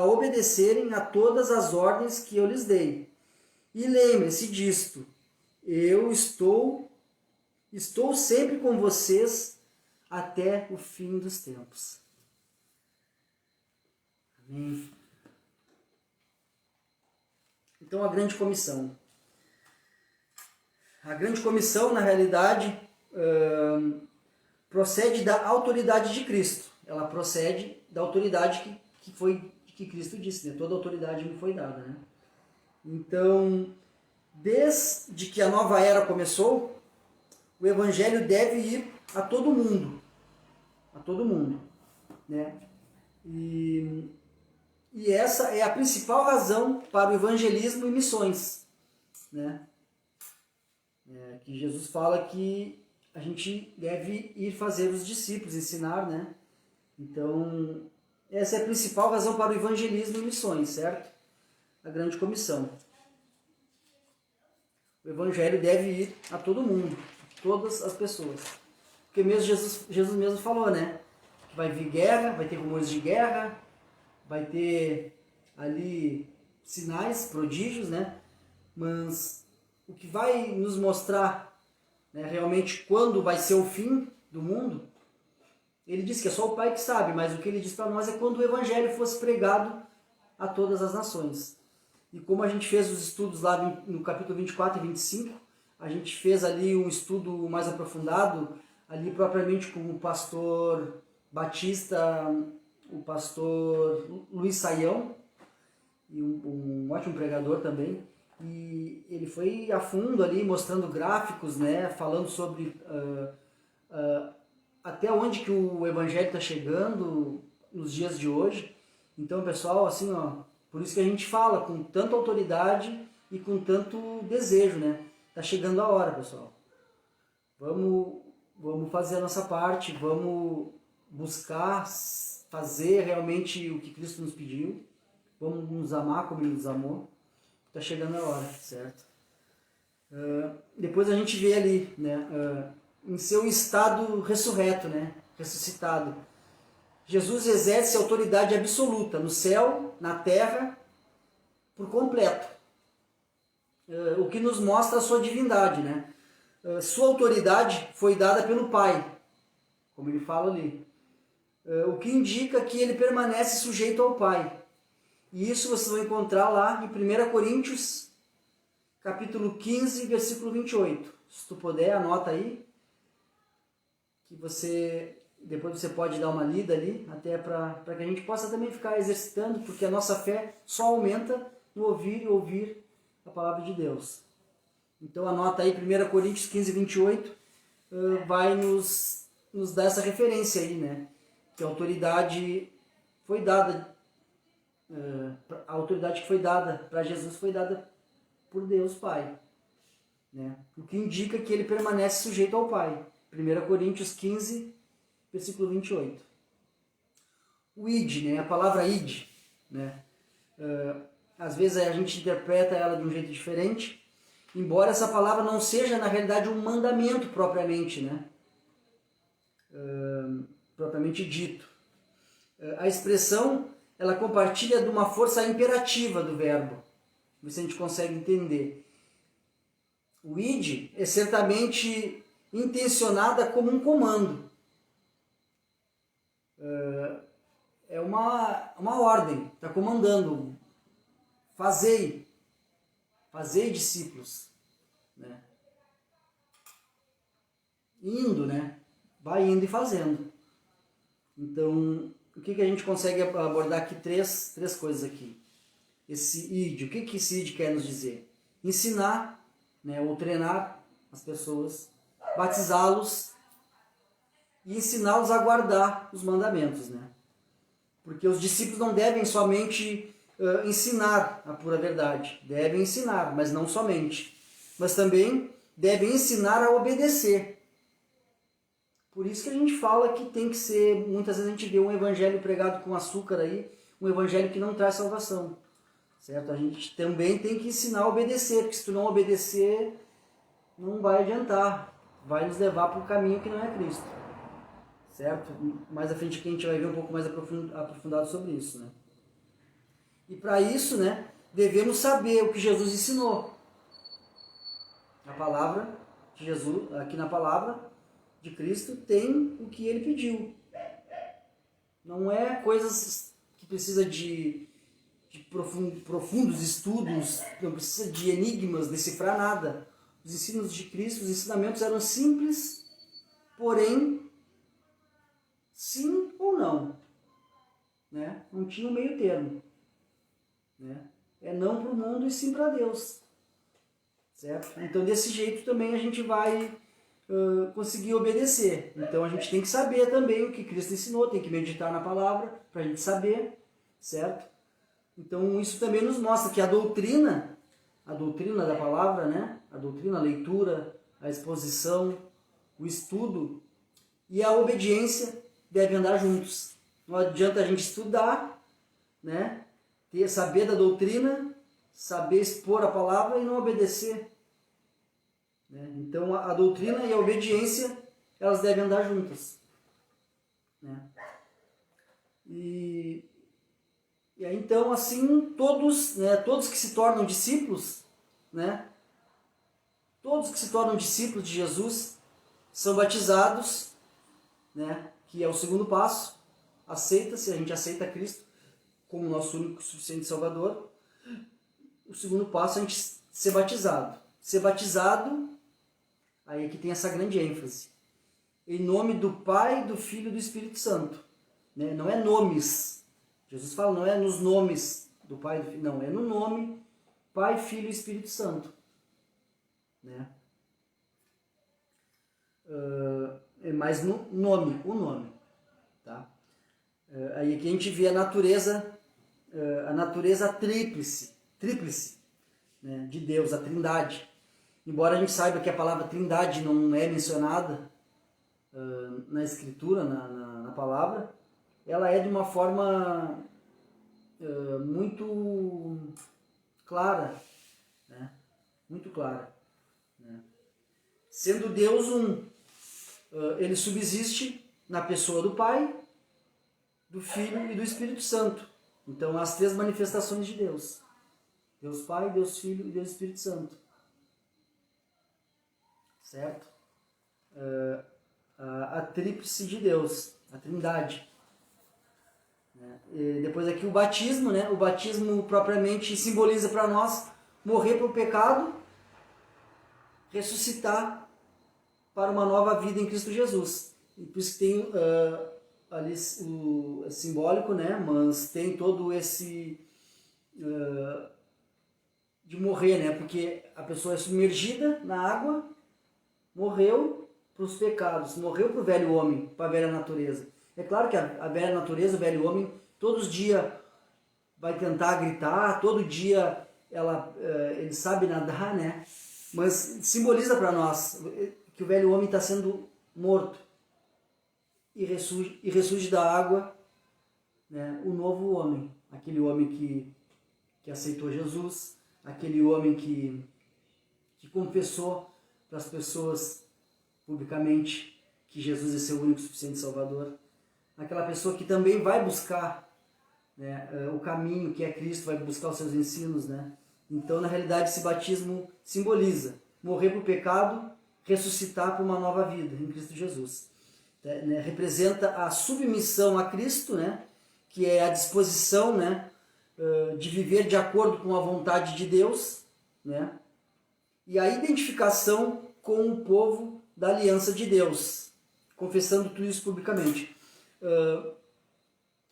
obedecerem a todas as ordens que eu lhes dei. E lembre-se disto: eu estou sempre com vocês até o fim dos tempos. Amém. Então, a grande comissão. A grande comissão, na realidade, procede da autoridade de Cristo. Ela procede da autoridade que Cristo disse, né? Toda autoridade me foi dada, né? Então, desde que a nova era começou, o evangelho deve ir a todo mundo. A todo mundo, né? E essa é a principal razão para o evangelismo e missões, né? Que Jesus fala que a gente deve ir fazer os discípulos, ensinar, né? Então, essa é a principal razão para o evangelismo e missões, certo? A grande comissão. O evangelho deve ir a todo mundo, a todas as pessoas. Porque mesmo Jesus mesmo falou, né? Que vai vir guerra, vai ter rumores de guerra, vai ter ali sinais, prodígios, né? Mas o que vai nos mostrar, né, realmente quando vai ser o fim do mundo, ele diz que é só o Pai que sabe, mas o que ele diz para nós é quando o evangelho fosse pregado a todas as nações. E como a gente fez os estudos lá no capítulo 24 e 25, a gente fez ali um estudo mais aprofundado, ali propriamente com o pastor Batista, o pastor Luiz Saião, e um ótimo pregador também. E ele foi a fundo ali, mostrando gráficos, né, falando sobre até onde que o evangelho está chegando nos dias de hoje. Então, pessoal, assim, ó, por isso que a gente fala com tanta autoridade e com tanto desejo, né? Tá chegando a hora, pessoal. Vamos fazer a nossa parte, vamos buscar fazer realmente o que Cristo nos pediu. Vamos nos amar como Ele nos amou. Tá chegando a hora, certo? Depois a gente vê ali, né? Em seu estado ressurreto, né? Ressuscitado. Jesus exerce autoridade absoluta no céu, na terra, por completo. O que nos mostra a sua divindade, né? Sua autoridade foi dada pelo Pai, como ele fala ali. O que indica que ele permanece sujeito ao Pai. E isso vocês vão encontrar lá em 1 Coríntios, capítulo 15, versículo 28. Se tu puder, anota aí, que depois você pode dar uma lida ali, até para que a gente possa também ficar exercitando, porque a nossa fé só aumenta no ouvir e ouvir a palavra de Deus. Então anota aí 1 Coríntios 15, 28, vai nos dar essa referência aí, né? Que a autoridade foi dada, a autoridade que foi dada para Jesus foi dada por Deus Pai, né? O que indica que ele permanece sujeito ao Pai. 1 Coríntios 15, versículo 28. O id, né? A palavra id, né? Às vezes a gente interpreta ela de um jeito diferente, embora essa palavra não seja na realidade um mandamento propriamente, né? propriamente dito. A expressão, ela compartilha de uma força imperativa do verbo. Ver se a gente consegue entender. O id é certamente intencionada como um comando. É uma ordem, está comandando. Fazei discípulos. Né? Indo, né? Vai indo e fazendo. Então, o que a gente consegue abordar aqui? Três coisas aqui. Esse id, o que esse id quer nos dizer? Ensinar, né, ou treinar as pessoas, batizá-los e ensiná-los a guardar os mandamentos, né? Porque os discípulos não devem somente ensinar a pura verdade, devem ensinar, mas não somente, mas também devem ensinar a obedecer. Por isso que a gente fala que tem que ser, muitas vezes a gente vê um evangelho pregado com açúcar aí, um evangelho que não traz salvação. Certo? A gente também tem que ensinar a obedecer, porque se tu não obedecer, não vai adiantar. Vai nos levar para o caminho que não é Cristo. Certo? Mais à frente aqui a gente vai ver um pouco mais aprofundado sobre isso. Né? E para isso, né, devemos saber o que Jesus ensinou. A palavra de Jesus, aqui na palavra de Cristo, tem o que ele pediu. Não é coisas que precisa de profundos estudos, não precisa de enigmas, decifrar nada. Os ensinos de Cristo, os ensinamentos eram simples, porém, sim ou não. Né? Não tinha um meio termo. Né? É não para o mundo e sim para Deus. Certo? Então, desse jeito também a gente vai conseguir obedecer. Então, a gente tem que saber também o que Cristo ensinou, tem que meditar na palavra para a gente saber, certo? Então, isso também nos mostra que a doutrina da palavra, né? A doutrina, a leitura, a exposição, o estudo e a obediência devem andar juntos. Não adianta a gente estudar, né? Saber da doutrina, saber expor a palavra e não obedecer. Né? Então, a doutrina e a obediência, elas devem andar juntas. Né? E aí, então, assim, todos que se tornam discípulos, né? Todos que se tornam discípulos de Jesus são batizados, né? Que é o segundo passo. Se a gente aceita Cristo como nosso único e suficiente Salvador. O segundo passo é a gente ser batizado. Ser batizado, aí aqui tem essa grande ênfase. Em nome do Pai, do Filho e do Espírito Santo. Né? Não é nomes. Jesus fala, não é nos nomes do Pai e do Filho. Não, é no nome Pai, Filho e Espírito Santo. Né? É mais no nome, o nome. Tá? Aí aqui a gente vê a natureza tríplice, né, de Deus, a Trindade. Embora a gente saiba que a palavra Trindade não é mencionada na Escritura, na palavra, ela é de uma forma muito clara, né? Muito clara. Né? Sendo Deus ele subsiste na pessoa do Pai, do Filho e do Espírito Santo. Então, as três manifestações de Deus. Deus Pai, Deus Filho e Deus Espírito Santo. Certo? A tríplice de Deus, a Trindade. E depois aqui o batismo, né? O batismo propriamente simboliza para nós morrer para o pecado, ressuscitar para uma nova vida em Cristo Jesus. E por isso que tem ali o simbólico, né? Mas tem todo esse de morrer, né? Porque a pessoa é submergida na água, morreu para os pecados, morreu para o velho homem, para a velha natureza. É claro que a velha natureza, o velho homem, todos os dias vai tentar gritar, todo dia ele sabe nadar, né? Mas simboliza para nós que o velho homem está sendo morto e ressurge da água, né? O novo homem, aquele homem que aceitou Jesus, aquele homem que confessou para as pessoas publicamente que Jesus é seu único e suficiente Salvador. aquela pessoa que também vai buscar, né, o caminho que é Cristo, vai buscar os seus ensinos, né? Então, na realidade, esse batismo simboliza morrer para o pecado, ressuscitar para uma nova vida em Cristo Jesus. Né? Representa a submissão a Cristo, né? Que é a disposição, né, de viver de acordo com a vontade de Deus, né? E a identificação com o povo da aliança de Deus, confessando tudo isso publicamente.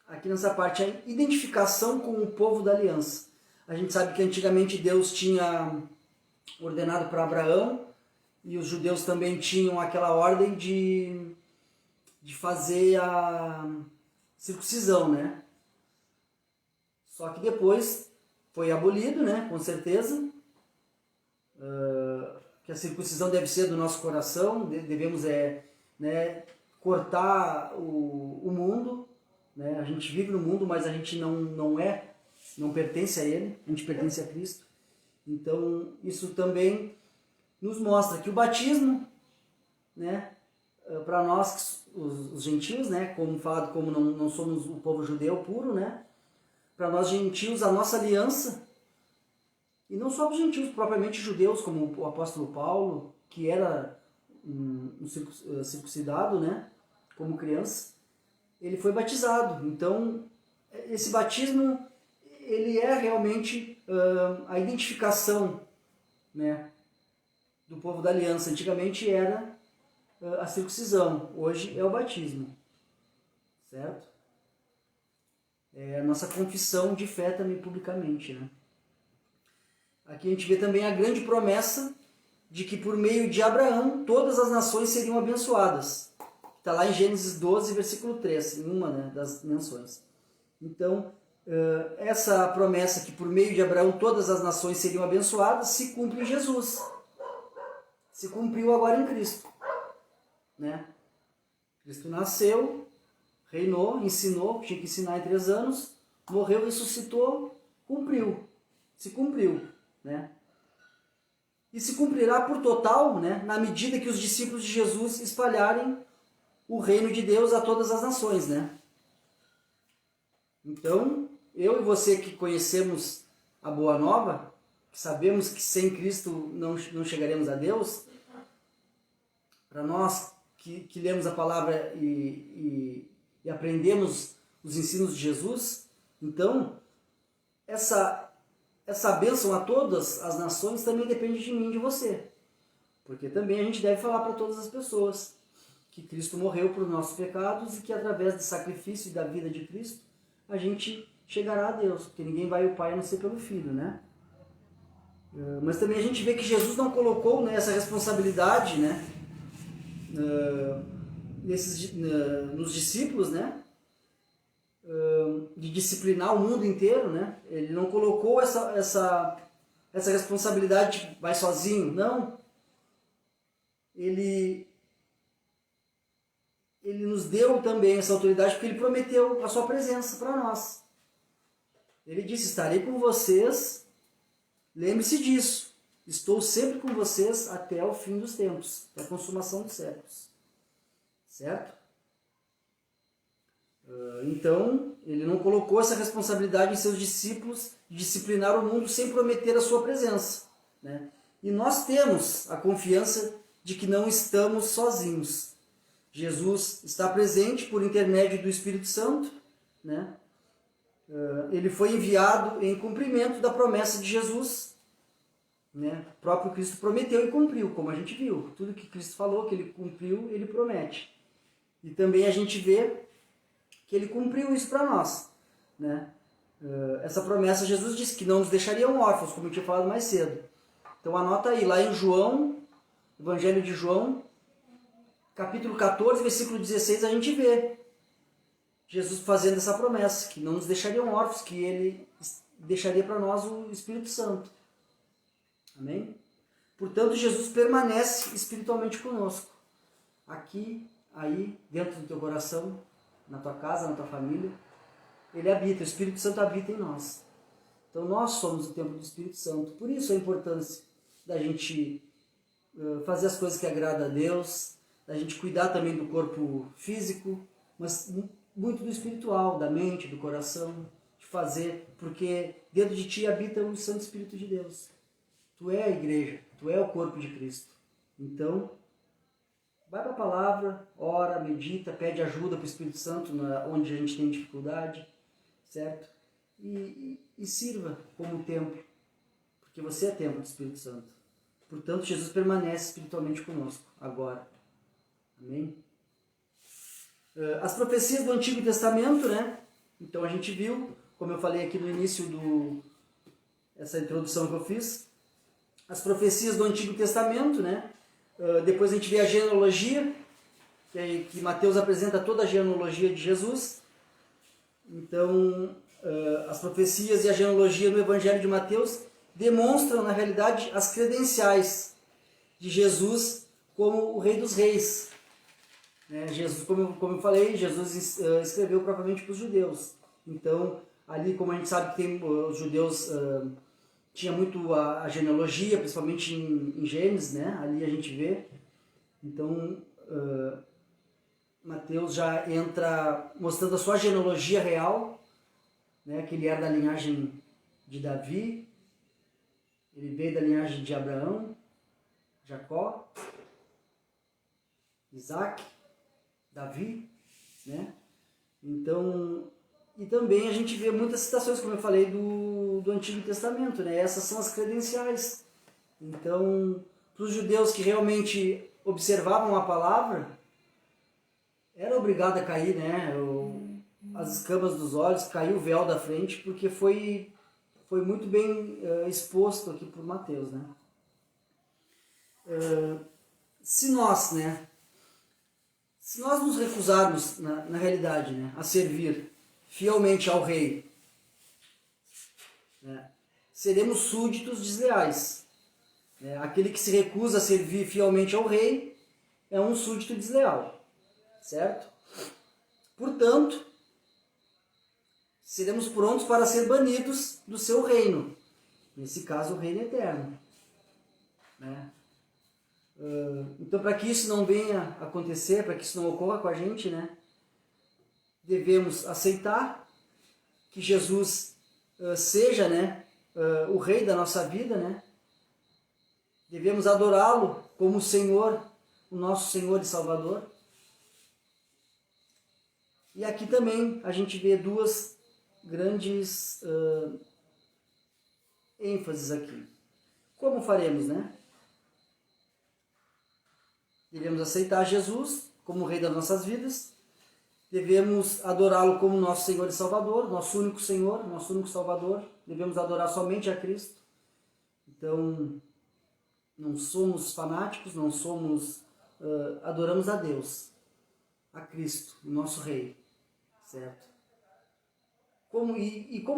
Aqui nessa parte, a identificação com o povo da aliança. A gente sabe que antigamente Deus tinha ordenado para Abraão, e os judeus também tinham aquela ordem de fazer a circuncisão, né? Só que depois foi abolido, né? Com certeza. Que a circuncisão deve ser do nosso coração, devemos né, cortar o mundo, né? A gente vive no mundo, mas a gente não pertence a ele, a gente pertence a Cristo. Então isso também nos mostra que o batismo, né, para nós os gentios, né, como falado, como não somos o povo judeu puro, né, para nós gentios a nossa aliança, e não só os gentios propriamente judeus, como o apóstolo Paulo, que era um circuncidado, né, como criança, ele foi batizado. Então esse batismo, ele é realmente a identificação, né, do povo da aliança. Antigamente era a circuncisão, hoje é o batismo, certo? É a nossa confissão de fé também publicamente, né? Aqui a gente vê também a grande promessa de que por meio de Abraão todas as nações seriam abençoadas. Está lá em Gênesis 12, versículo 3, em uma, né, das menções. Então, essa promessa que por meio de Abraão todas as nações seriam abençoadas se cumpre em Jesus. Se cumpriu agora em Cristo, né? Cristo nasceu, reinou, ensinou, tinha que ensinar em 3 anos, morreu, ressuscitou, cumpriu, se cumpriu, né? E se cumprirá por total, né, na medida que os discípulos de Jesus espalharem o reino de Deus a todas as nações, né? Então, eu e você que conhecemos a Boa Nova, que sabemos que sem Cristo não chegaremos a Deus, para nós que lemos a palavra e aprendemos os ensinos de Jesus, então essa bênção a todas as nações também depende de mim e de você. Porque também a gente deve falar para todas as pessoas que Cristo morreu por nossos pecados e que através do sacrifício e da vida de Cristo a gente chegará a Deus, porque ninguém vai ao Pai a não ser pelo Filho, né? Mas também a gente vê que Jesus não colocou, né, essa responsabilidade, né, nos discípulos, né, de disciplinar o mundo inteiro, né? Ele não colocou essa responsabilidade de vai sozinho, não. Ele nos deu também essa autoridade porque ele prometeu a sua presença para nós. Ele disse: estarei com vocês, lembre-se disso, estou sempre com vocês até o fim dos tempos, até a consumação dos séculos. Certo? Então, ele não colocou essa responsabilidade em seus discípulos de disciplinar o mundo sem prometer a sua presença, né? E nós temos a confiança de que não estamos sozinhos. Jesus está presente por intermédio do Espírito Santo, né? Ele foi enviado em cumprimento da promessa de Jesus, né? O próprio Cristo prometeu e cumpriu, como a gente viu. Tudo que Cristo falou, que ele cumpriu, ele promete. E também a gente vê que ele cumpriu isso para nós, né? Essa promessa, Jesus disse que não nos deixariam órfãos, como eu tinha falado mais cedo. Então anota aí, lá em João, Evangelho de João, capítulo 14, versículo 16, a gente vê Jesus fazendo essa promessa, que não nos deixariam órfãos, que ele deixaria para nós o Espírito Santo. Amém? Portanto, Jesus permanece espiritualmente conosco. Aqui, aí, dentro do teu coração, na tua casa, na tua família, ele habita, o Espírito Santo habita em nós. Então nós somos o templo do Espírito Santo. Por isso a importância da gente fazer as coisas que agradam a Deus, da gente cuidar também do corpo físico, mas muito do espiritual, da mente, do coração, de fazer, porque dentro de ti habita o Santo Espírito de Deus. Tu é a igreja, tu é o corpo de Cristo. Então, vai para a palavra, ora, medita, pede ajuda para o Espírito Santo onde a gente tem dificuldade, certo? E sirva como templo, porque você é templo do Espírito Santo. Portanto, Jesus permanece espiritualmente conosco, agora. Amém? As profecias do Antigo Testamento, né? Então a gente viu, como eu falei aqui no início essa introdução que eu fiz, as profecias do Antigo Testamento, né? Depois a gente vê a genealogia, que Mateus apresenta toda a genealogia de Jesus. Então, as profecias e a genealogia no Evangelho de Mateus demonstram, na realidade, as credenciais de Jesus como o Rei dos Reis. Jesus, como eu falei, Jesus escreveu propriamente para os judeus. Então, ali, como a gente sabe que os judeus tinha muito a genealogia, principalmente em Gênesis, né? Ali a gente vê. Então, Mateus já entra mostrando a sua genealogia real, né? Que ele era da linhagem de Davi, ele veio da linhagem de Abraão, Jacó, Isaac, Davi, né? Então, e também a gente vê muitas citações, como eu falei, do Antigo Testamento, né? Essas são as credenciais. Então, para os judeus que realmente observavam a palavra, era obrigado a cair, né? As escamas dos olhos, caiu o véu da frente, porque foi muito bem exposto aqui por Mateus, né? Se nós nos recusarmos, na realidade, né, a servir fielmente ao rei, né, seremos súditos desleais. Aquele que se recusa a servir fielmente ao rei é um súdito desleal, certo? Portanto, seremos prontos para ser banidos do seu reino. Nesse caso, o reino eterno. Né? Então, para que isso não venha a acontecer, para que isso não ocorra com a gente, né, devemos aceitar que Jesus seja, né, o rei da nossa vida, né? Devemos adorá-lo como Senhor, o nosso Senhor e Salvador. E aqui também a gente vê duas grandes ênfases aqui. Como faremos, né? Devemos aceitar Jesus como o Rei das nossas vidas. Devemos adorá-lo como nosso Senhor e Salvador, nosso único Senhor, nosso único Salvador. Devemos adorar somente a Cristo. Então, não somos fanáticos, não somos... adoramos a Deus, a Cristo, o nosso Rei. Certo? Como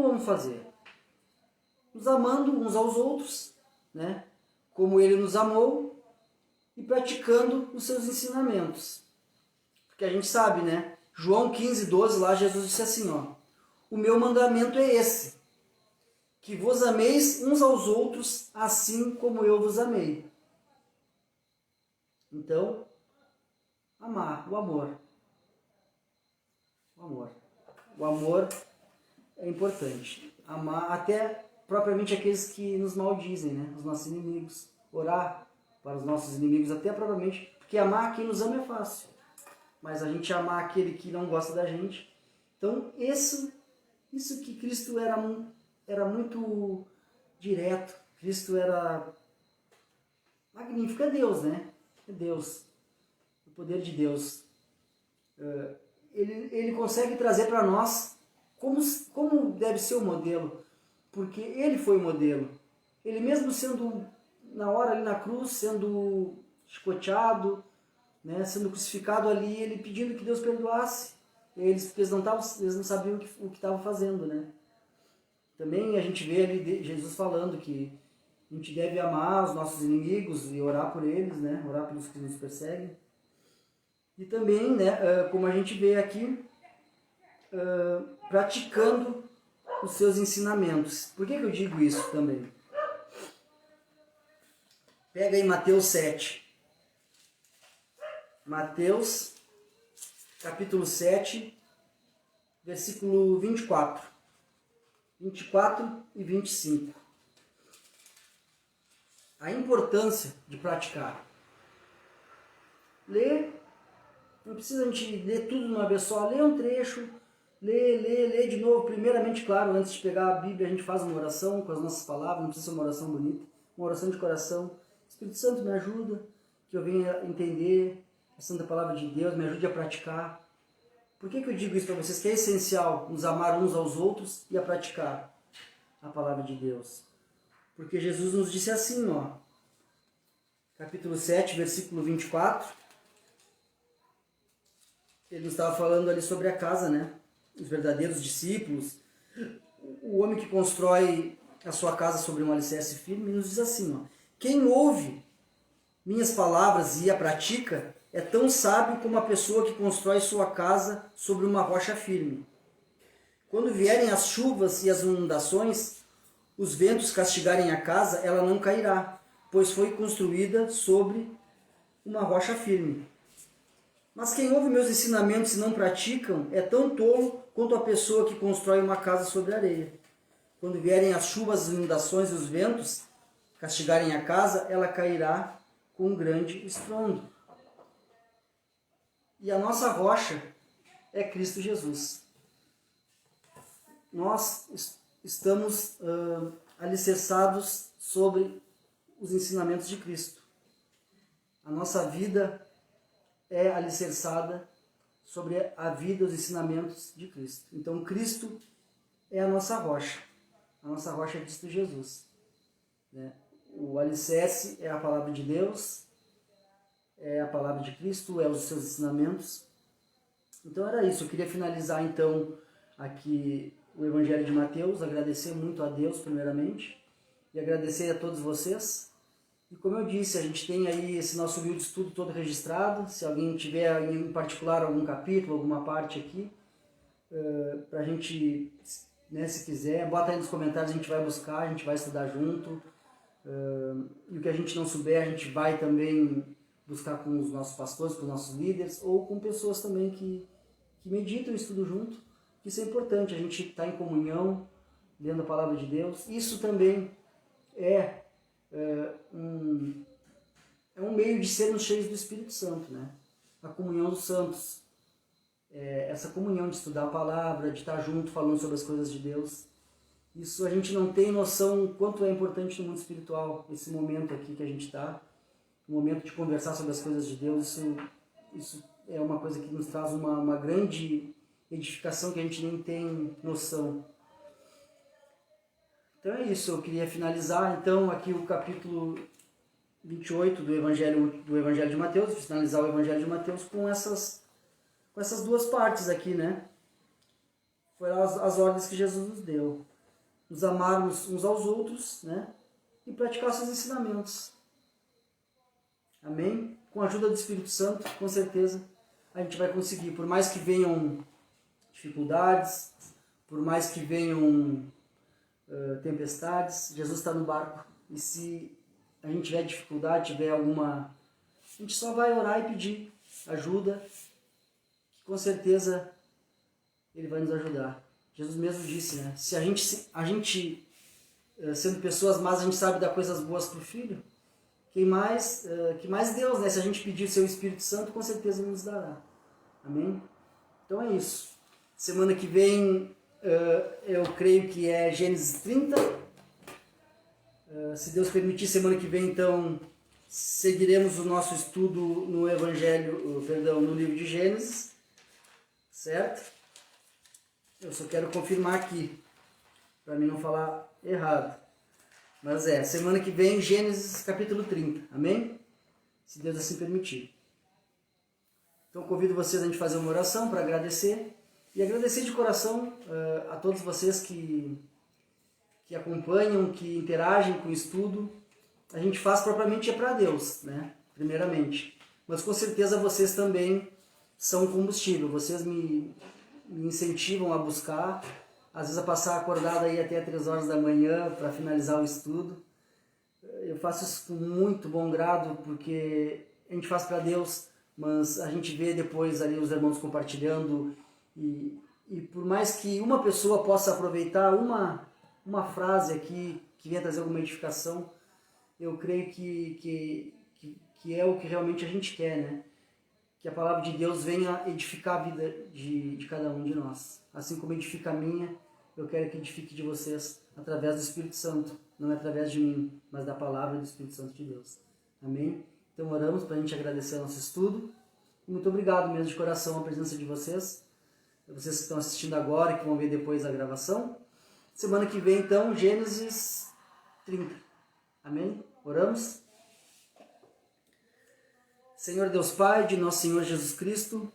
vamos fazer? Nos amando uns aos outros, né? Como Ele nos amou, e praticando os seus ensinamentos. Porque a gente sabe, né? João 15:12, lá Jesus disse assim, ó: o meu mandamento é esse, que vos ameis uns aos outros, assim como eu vos amei. Então, amar, o amor. O amor. O amor é importante. Amar até propriamente aqueles que nos maldizem, né? Os nossos inimigos. Orar para os nossos inimigos, até propriamente, porque amar quem nos ama é fácil. Mas a gente amar aquele que não gosta da gente. Então, isso que Cristo era muito direto. Cristo era magnífico. É Deus, né? É Deus. O poder de Deus. Ele consegue trazer para nós como deve ser o modelo. Porque ele foi o modelo. Ele mesmo sendo, na hora ali na cruz, sendo chicoteado, né, sendo crucificado ali, ele pedindo que Deus perdoasse eles, porque eles não sabiam o que estavam fazendo, né? Também a gente vê ali Jesus falando que a gente deve amar os nossos inimigos e orar por eles, né? Orar pelos que nos perseguem. E também, né, como a gente vê aqui, praticando os seus ensinamentos. Por que eu digo isso também? Pega aí Mateus 7. Mateus, capítulo 7, versículo 24. 24 e 25. A importância de praticar. Ler, não precisa a gente ler tudo de uma vez só, lê um trecho, lê de novo. Primeiramente, claro, antes de pegar a Bíblia, a gente faz uma oração com as nossas palavras, não precisa ser uma oração bonita, uma oração de coração. Espírito Santo, me ajuda, que eu venha entender a Santa Palavra de Deus, me ajude a praticar. Por que eu digo isso para vocês? Que é essencial nos amar uns aos outros e a praticar a Palavra de Deus. Porque Jesus nos disse assim, ó, capítulo 7, versículo 24, ele nos estava falando ali sobre a casa, né? Os verdadeiros discípulos, o homem que constrói a sua casa sobre um alicerce firme, nos diz assim, ó, quem ouve minhas palavras e a pratica é tão sábio como a pessoa que constrói sua casa sobre uma rocha firme. Quando vierem as chuvas e as inundações, os ventos castigarem a casa, ela não cairá, pois foi construída sobre uma rocha firme. Mas quem ouve meus ensinamentos e não praticam é tão tolo quanto a pessoa que constrói uma casa sobre areia. Quando vierem as chuvas, as inundações e os ventos castigarem a casa, ela cairá com um grande estrondo. E a nossa rocha é Cristo Jesus. Nós estamos alicerçados sobre os ensinamentos de Cristo. A nossa vida é alicerçada sobre a vida e os ensinamentos de Cristo. Então, Cristo é a nossa rocha. A nossa rocha é Cristo Jesus. Né? O alicerce é a palavra de Deus, é a palavra de Cristo, é os seus ensinamentos. Então era isso. Eu queria finalizar então aqui o Evangelho de Mateus, agradecer muito a Deus primeiramente e agradecer a todos vocês. E como eu disse, a gente tem aí esse nosso livro de estudo todo registrado. Se alguém tiver em particular algum capítulo, alguma parte aqui, para a gente, né, se quiser, bota aí nos comentários, a gente vai buscar, a gente vai estudar junto. E o que a gente não souber, a gente vai também buscar com os nossos pastores, com os nossos líderes, ou com pessoas também que meditam e estudam junto. Isso é importante, a gente está em comunhão, lendo a palavra de Deus. Isso também é um meio de sermos cheios do Espírito Santo, né? A comunhão dos santos. Essa comunhão de estudar a palavra, de estar junto falando sobre as coisas de Deus. Isso a gente não tem noção quanto é importante no mundo espiritual, esse momento aqui que a gente está, o momento de conversar sobre as coisas de Deus. Isso é uma coisa que nos traz uma grande edificação que a gente nem tem noção. Então é isso, eu queria finalizar então aqui o capítulo 28 do Evangelho de Mateus, finalizar o Evangelho de Mateus com essas duas partes aqui, né? Foram as ordens que Jesus nos deu. Nos amarmos uns aos outros, né? E praticar seus ensinamentos. Amém? Com a ajuda do Espírito Santo, com certeza, a gente vai conseguir. Por mais que venham dificuldades, por mais que venham tempestades, Jesus está no barco. E se a gente tiver dificuldade, tiver alguma... A gente só vai orar e pedir ajuda, que com certeza Ele vai nos ajudar. Jesus mesmo disse, né? Se a gente sendo pessoas más, a gente sabe dar coisas boas para o Filho, que mais Deus, né? Se a gente pedir o seu Espírito Santo, com certeza Ele nos dará. Amém? Então é isso. Semana que vem, eu creio que é Gênesis 30. Se Deus permitir, semana que vem, então, seguiremos o nosso estudo no no livro de Gênesis. Certo? Eu só quero confirmar aqui, para mim não falar errado. Mas semana que vem, Gênesis capítulo 30. Amém? Se Deus assim permitir. Então convido vocês a gente fazer uma oração para agradecer. E agradecer de coração a todos vocês que acompanham, que interagem com o estudo. A gente faz propriamente para Deus, né? Primeiramente. Mas com certeza vocês também são combustível. Vocês me incentivam a buscar, às vezes a passar acordado aí até 3 horas da manhã para finalizar o estudo. Eu faço isso com muito bom grado, porque a gente faz para Deus, mas a gente vê depois ali os irmãos compartilhando e E por mais que uma pessoa possa aproveitar uma frase aqui que venha trazer alguma edificação, eu creio que é o que realmente a gente quer, né? Que a palavra de Deus venha edificar a vida de cada um de nós. Assim como edifica a minha, eu quero que edifique de vocês através do Espírito Santo. Não é através de mim, mas da palavra do Espírito Santo de Deus. Amém? Então oramos para a gente agradecer o nosso estudo. E muito obrigado mesmo de coração a presença de vocês. Vocês que estão assistindo agora e que vão ver depois a gravação. Semana que vem, então, Gênesis 30. Amém? Oramos? Senhor Deus Pai, de nosso Senhor Jesus Cristo,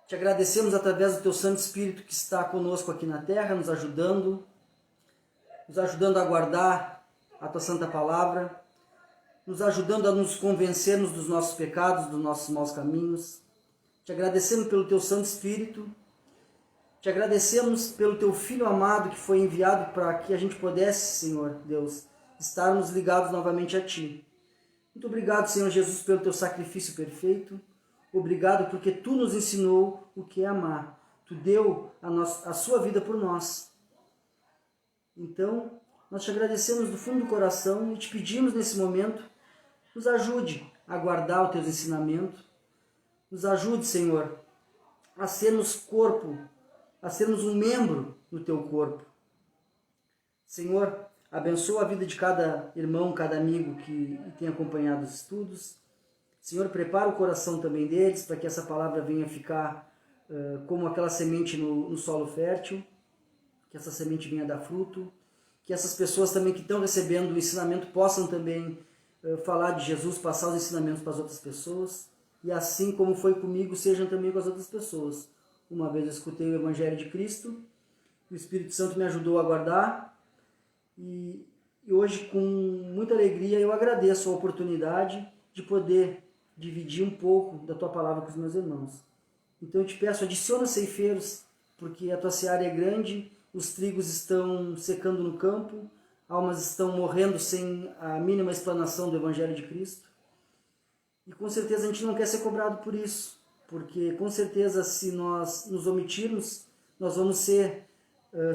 te agradecemos através do Teu Santo Espírito que está conosco aqui na terra, nos ajudando a guardar a Tua Santa Palavra, nos ajudando a nos convencermos dos nossos pecados, dos nossos maus caminhos. Te agradecemos pelo Teu Santo Espírito, te agradecemos pelo Teu Filho amado que foi enviado para que a gente pudesse, Senhor Deus, estarmos ligados novamente a Ti. Muito obrigado, Senhor Jesus, pelo Teu sacrifício perfeito. Obrigado porque Tu nos ensinou o que é amar. Tu deu a Sua vida por nós. Então, nós Te agradecemos do fundo do coração e Te pedimos nesse momento, nos ajude a guardar os Teus ensinamentos. Nos ajude, Senhor, a sermos corpo, a sermos um membro no Teu corpo. Senhor, abençoa a vida de cada irmão, cada amigo que tem acompanhado os estudos. Senhor, prepara o coração também deles para que essa palavra venha ficar como aquela semente no solo fértil, que essa semente venha dar fruto, que essas pessoas também que estão recebendo o ensinamento possam também falar de Jesus, passar os ensinamentos para as outras pessoas, e assim como foi comigo, sejam também com as outras pessoas. Uma vez eu escutei o Evangelho de Cristo, o Espírito Santo me ajudou a guardar, e hoje, com muita alegria, eu agradeço a oportunidade de poder dividir um pouco da Tua palavra com os meus irmãos. Então eu te peço, adiciona ceifeiros, porque a Tua seara é grande, os trigos estão secando no campo, almas estão morrendo sem a mínima explanação do Evangelho de Cristo. E com certeza a gente não quer ser cobrado por isso, porque com certeza se nós nos omitirmos, nós vamos ser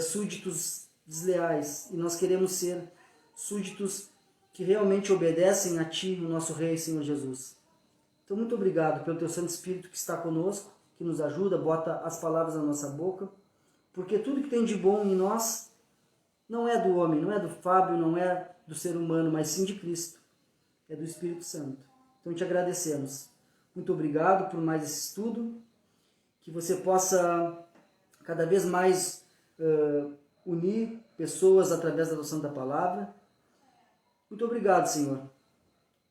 súditos desleais, e nós queremos ser súditos que realmente obedecem a Ti, o nosso Rei, Senhor Jesus. Então, muito obrigado pelo Teu Santo Espírito que está conosco, que nos ajuda, bota as palavras na nossa boca, porque tudo que tem de bom em nós não é do homem, não é do Fábio, não é do ser humano, mas sim de Cristo, é do Espírito Santo. Então, te agradecemos. Muito obrigado por mais esse estudo, que você possa cada vez mais unir pessoas através da Tua Santa Palavra. Muito obrigado, Senhor.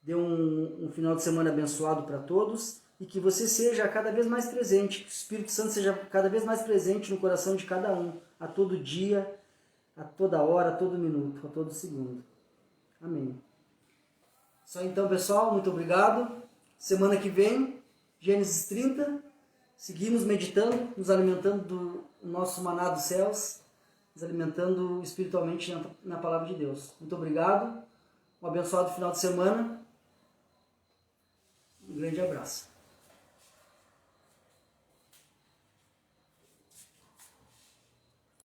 Dê um final de semana abençoado para todos e que você seja cada vez mais presente, que o Espírito Santo seja cada vez mais presente no coração de cada um, a todo dia, a toda hora, a todo minuto, a todo segundo. Amém. Só então, pessoal, muito obrigado. Semana que vem, Gênesis 30, seguimos meditando, nos alimentando do nosso maná dos céus, nos alimentando espiritualmente na palavra de Deus. Muito obrigado, um abençoado final de semana, um grande abraço.